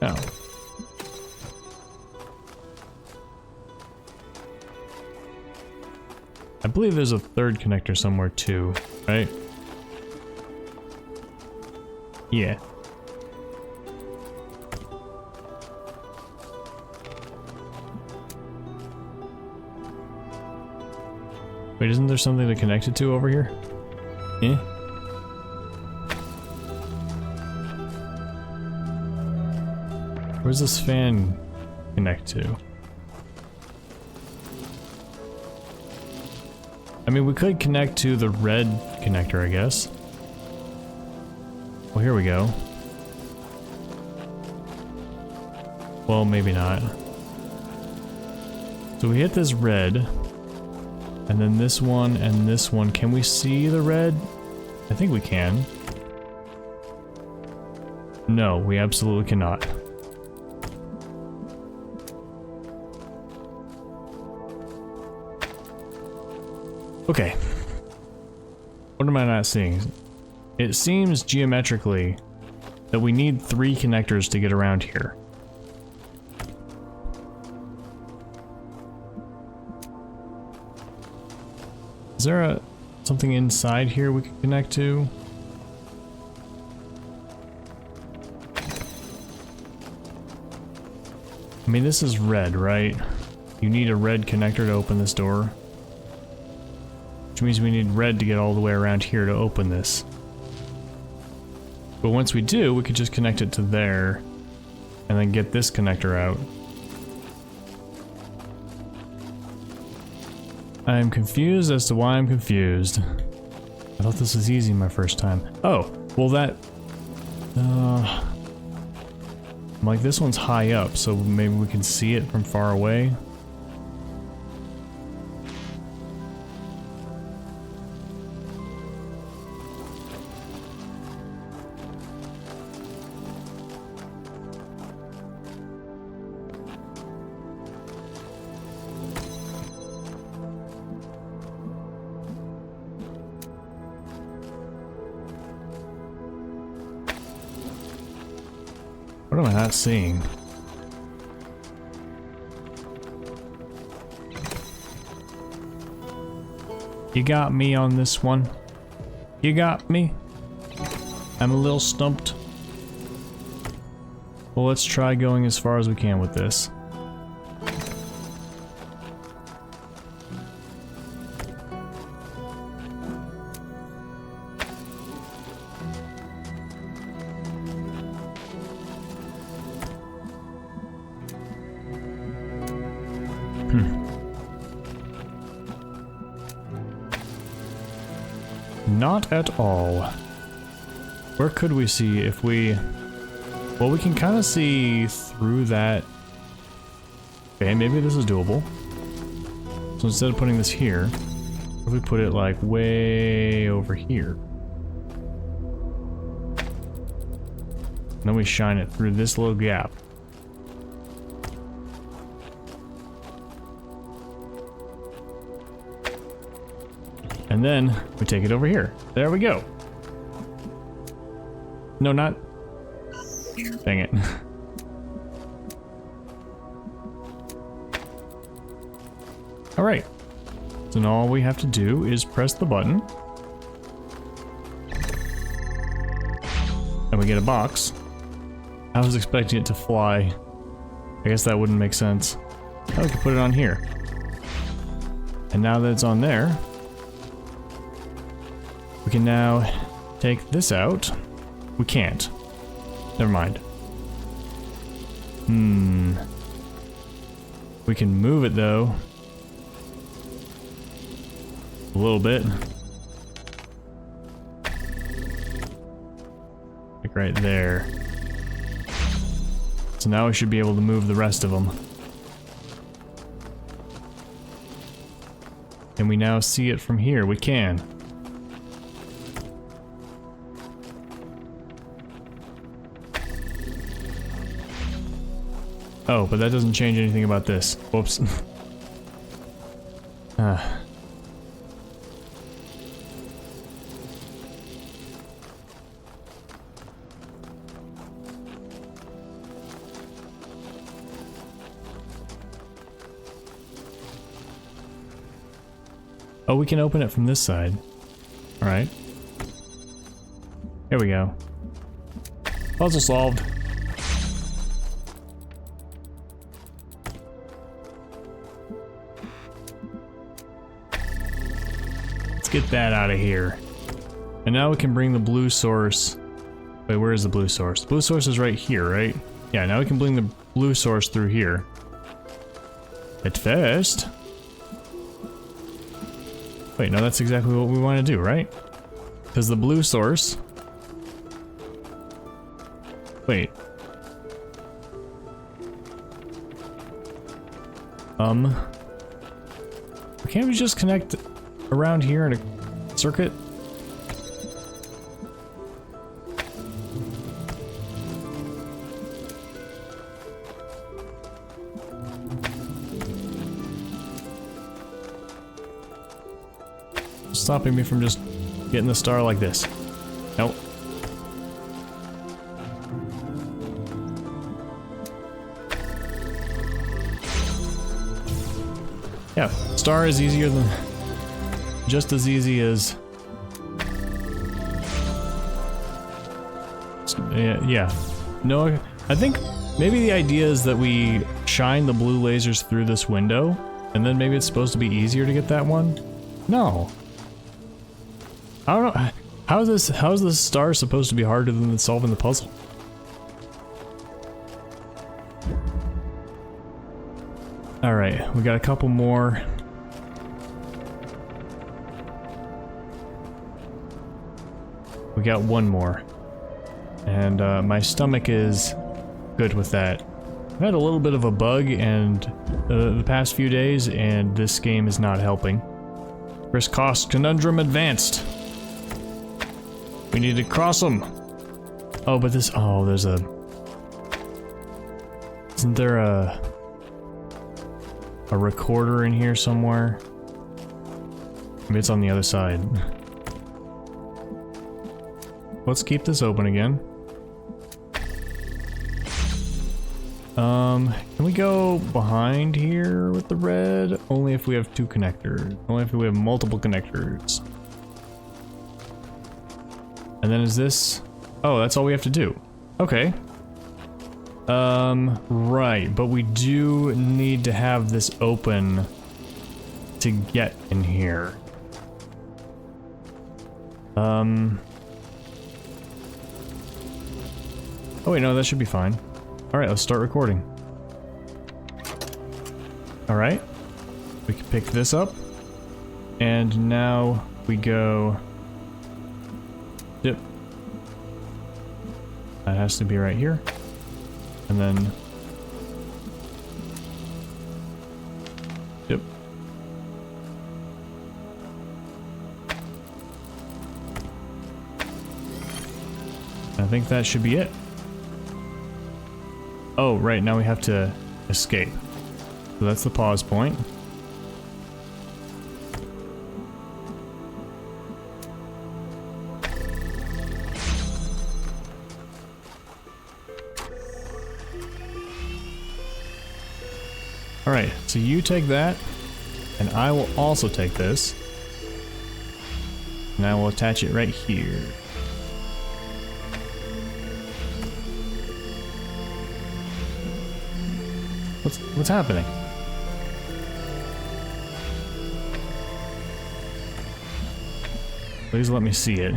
[SPEAKER 1] Oh. I believe there's a third connector somewhere too, right? Yeah. Wait, isn't there something to connect it to over here? Yeah. Where's this fan connect to? I mean, we could connect to the red connector, I guess. Well, here we go. Well, maybe not. So we hit this red. And then this one and this one. Can we see the red? I think we can. No, we absolutely cannot. Okay. What am I not seeing? It seems geometrically that we need 3 connectors to get around here. Is there something inside here we can connect to? I mean, this is red, right? You need a red connector to open this door. Which means we need red to get all the way around here to open this. But once we do, we could just connect it to there and then get this connector out. I'm confused as to why I'm confused. I thought this was easy my first time. Oh, well that... like this one's high up, so maybe we can see it from far away. What am I not seeing? You got me on this one. You got me. I'm a little stumped. Well, let's try going as far as we can with this. Not at all. Where could we see if we... Well, we can kind of see through that. Okay, maybe this is doable. So instead of putting this here, if we put it like way over here. And then we shine it through this little gap. And then we take it over here. There we go. No, not... Dang it. Alright. So now all we have to do is press the button. And we get a box. I was expecting it to fly. I guess that wouldn't make sense. Oh, we can put it on here. And now that it's on there, we can now take this out. We can't. Never mind. We can move it though. A little bit. Like right there. So now we should be able to move the rest of them. Can we now see it from here? We can. Oh, but that doesn't change anything about this. Whoops. Oh, we can open it from this side. Alright. Here we go. Puzzle solved. Let's get that out of here. And now we can bring the blue source. Wait, where is the blue source? The blue source is right here, right? Yeah, now we can bring the blue source through here. At first... Wait, no, that's exactly what we want to do, right? Because the blue source... Wait. Can't we just connect around here in a circuit? Stopping me from just getting the star like this. Nope. Yeah, star is easier than... just as easy as... Yeah. No, I think maybe the idea is that we shine the blue lasers through this window, and then maybe it's supposed to be easier to get that one? No. I don't know. How is this star supposed to be harder than solving the puzzle? Alright, we got a couple more. We got one more. And my stomach is good with that. I had a little bit of a bug and the past few days, and this game is not helping. Risk cost conundrum advanced. We need to cross them. Oh, but this... Oh, there's a... Isn't there a recorder in here somewhere? Maybe it's on the other side. Let's keep this open again. Can we go behind here with the red? Only if we have two connectors. Only if we have multiple connectors. And then is this... Oh, that's all we have to do. Okay. Right, but we do need to have this open to get in here. Oh wait, no, that should be fine. Alright, let's start recording. Alright. We can pick this up. And now we go... Yep. That has to be right here. And then... Yep. I think that should be it. Oh, right, now we have to escape. So that's the pause point. Alright, so you take that, and I will also take this. And I will attach it right here. What's happening? Please let me see it.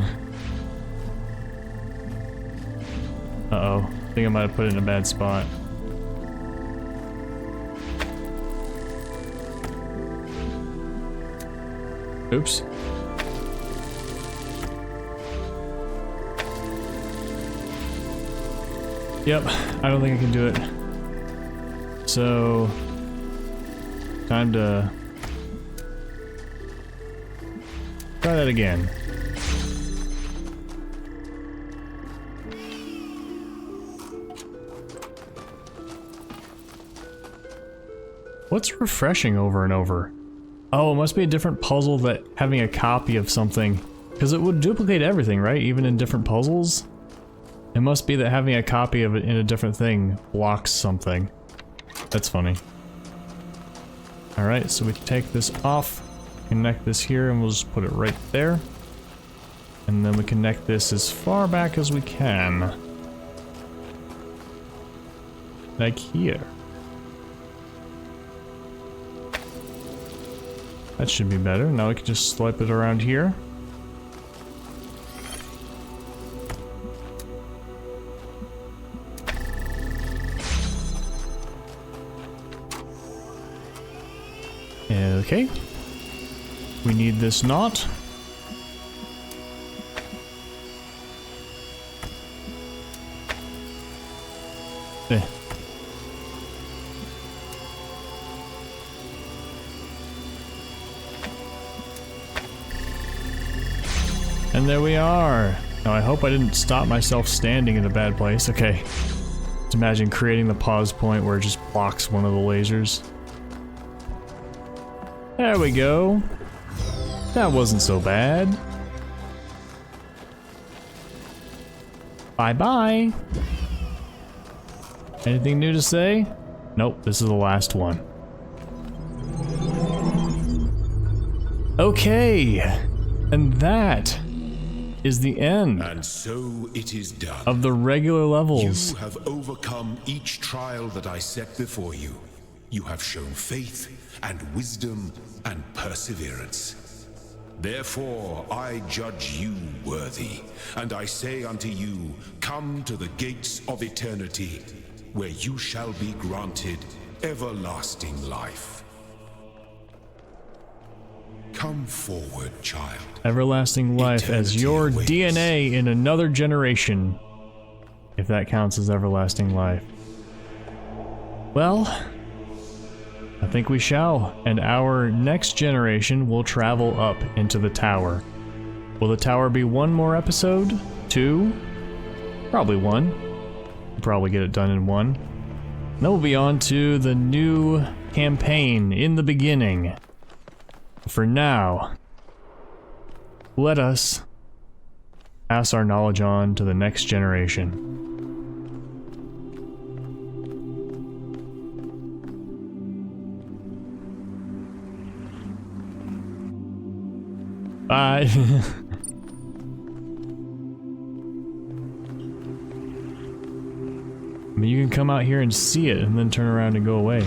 [SPEAKER 1] Uh-oh. I think I might have put it in a bad spot. Oops. Yep, I don't think I can do it. So, time to try that again. What's refreshing over and over? Oh, it must be a different puzzle that having a copy of something, because it would duplicate everything, right? Even in different puzzles? It must be that having a copy of it in a different thing blocks something. That's funny. Alright, so we take this off, connect this here, and we'll just put it right there. And then we connect this as far back as we can. Like here. That should be better. Now we can just swipe it around here. Okay. We need this knot. And there we are. Now I hope I didn't stop myself standing in a bad place. Okay. Just imagine creating the pause point where it just blocks one of the lasers. There we go. That wasn't so bad. Bye-bye. Anything new to say? Nope, this is the last one. Okay. And that is the end.
[SPEAKER 5] And so it is done.
[SPEAKER 1] Of the regular levels.
[SPEAKER 5] You have overcome each trial that I set before you. You have shown faith and wisdom and perseverance. Therefore I judge you worthy, and I say unto you, come to the gates of eternity, where you shall be granted everlasting life. Come forward, child.
[SPEAKER 1] Everlasting life as your
[SPEAKER 5] awaits.
[SPEAKER 1] DNA in another generation. If that counts as everlasting life. Well, I think we shall, and our next generation will travel up into the tower. Will the tower be one more episode? 2? Probably 1. We'll probably get it done in 1. Then we'll be on to the new campaign in the beginning. For now, let us pass our knowledge on to the next generation. Bye. I mean, you can come out here and see it and then turn around and go away.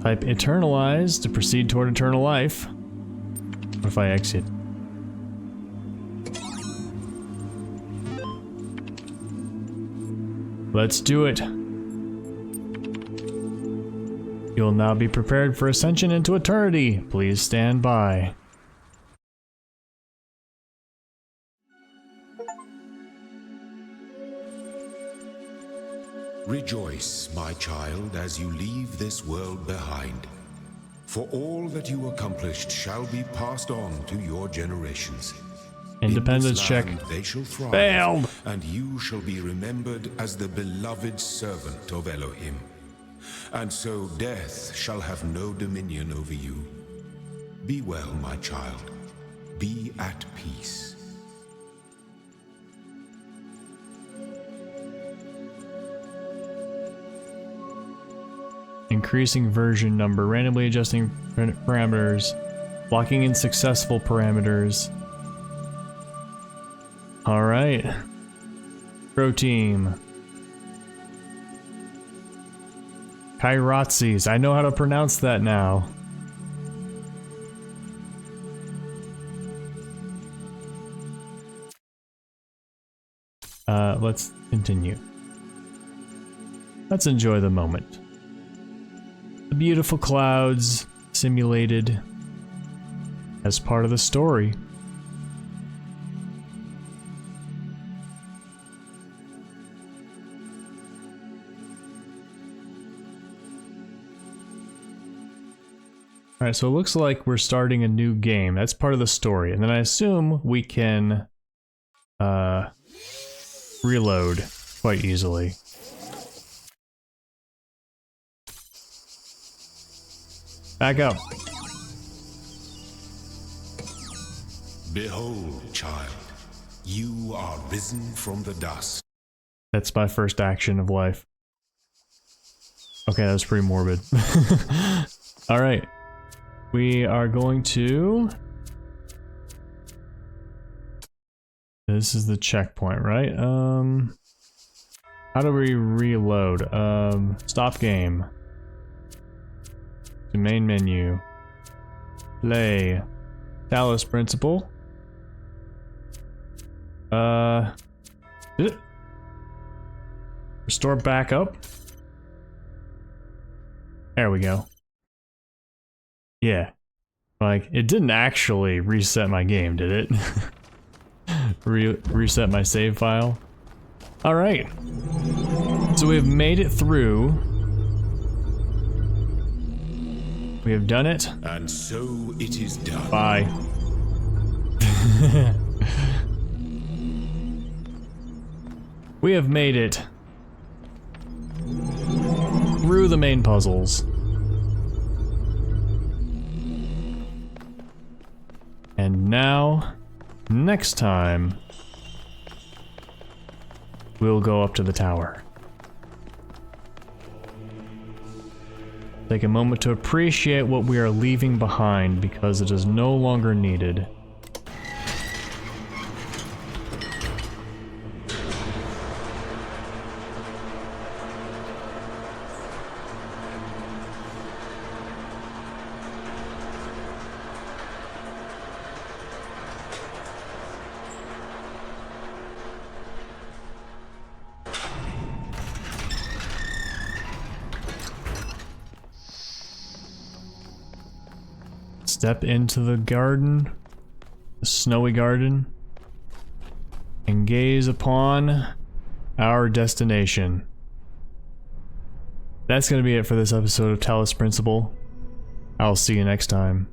[SPEAKER 1] Type eternalize to proceed toward eternal life. What if I exit? Let's do it. You'll now be prepared for ascension into eternity. Please stand by.
[SPEAKER 5] Rejoice, my child, as you leave this world behind. For all that you accomplished shall be passed on to your generations.
[SPEAKER 1] Independence check.
[SPEAKER 5] They shall thrive,
[SPEAKER 1] Failed.
[SPEAKER 5] and you shall be remembered as the beloved servant of Elohim. And so death shall have no dominion over you. Be well, my child. Be at peace.
[SPEAKER 1] Increasing version number, randomly adjusting parameters, locking in successful parameters. Alright. Croteam. Kairatses. I know how to pronounce that now. Let's continue. Let's enjoy the moment. The beautiful clouds simulated as part of the story. Alright, so it looks like we're starting a new game. That's part of the story. And then I assume we can reload quite easily. Back up.
[SPEAKER 5] Behold, child, you are risen from the dust.
[SPEAKER 1] That's my first action of life. Okay, that was pretty morbid. Alright. We are going to... This is the checkpoint, right? How do we reload? Stop game. The main menu. Play. Talos Principle. Restore backup. There we go. Yeah. Like, it didn't actually reset my game, did it? Reset my save file. Alright. So we have made it through. We have done it.
[SPEAKER 5] And so it is done.
[SPEAKER 1] Bye. We have made it through the main puzzles. And now, next time, we'll go up to the tower. Take a moment to appreciate what we are leaving behind because it is no longer needed. Step into the garden, the snowy garden, and gaze upon our destination. That's going to be it for this episode of Talos Principle. I'll see you next time.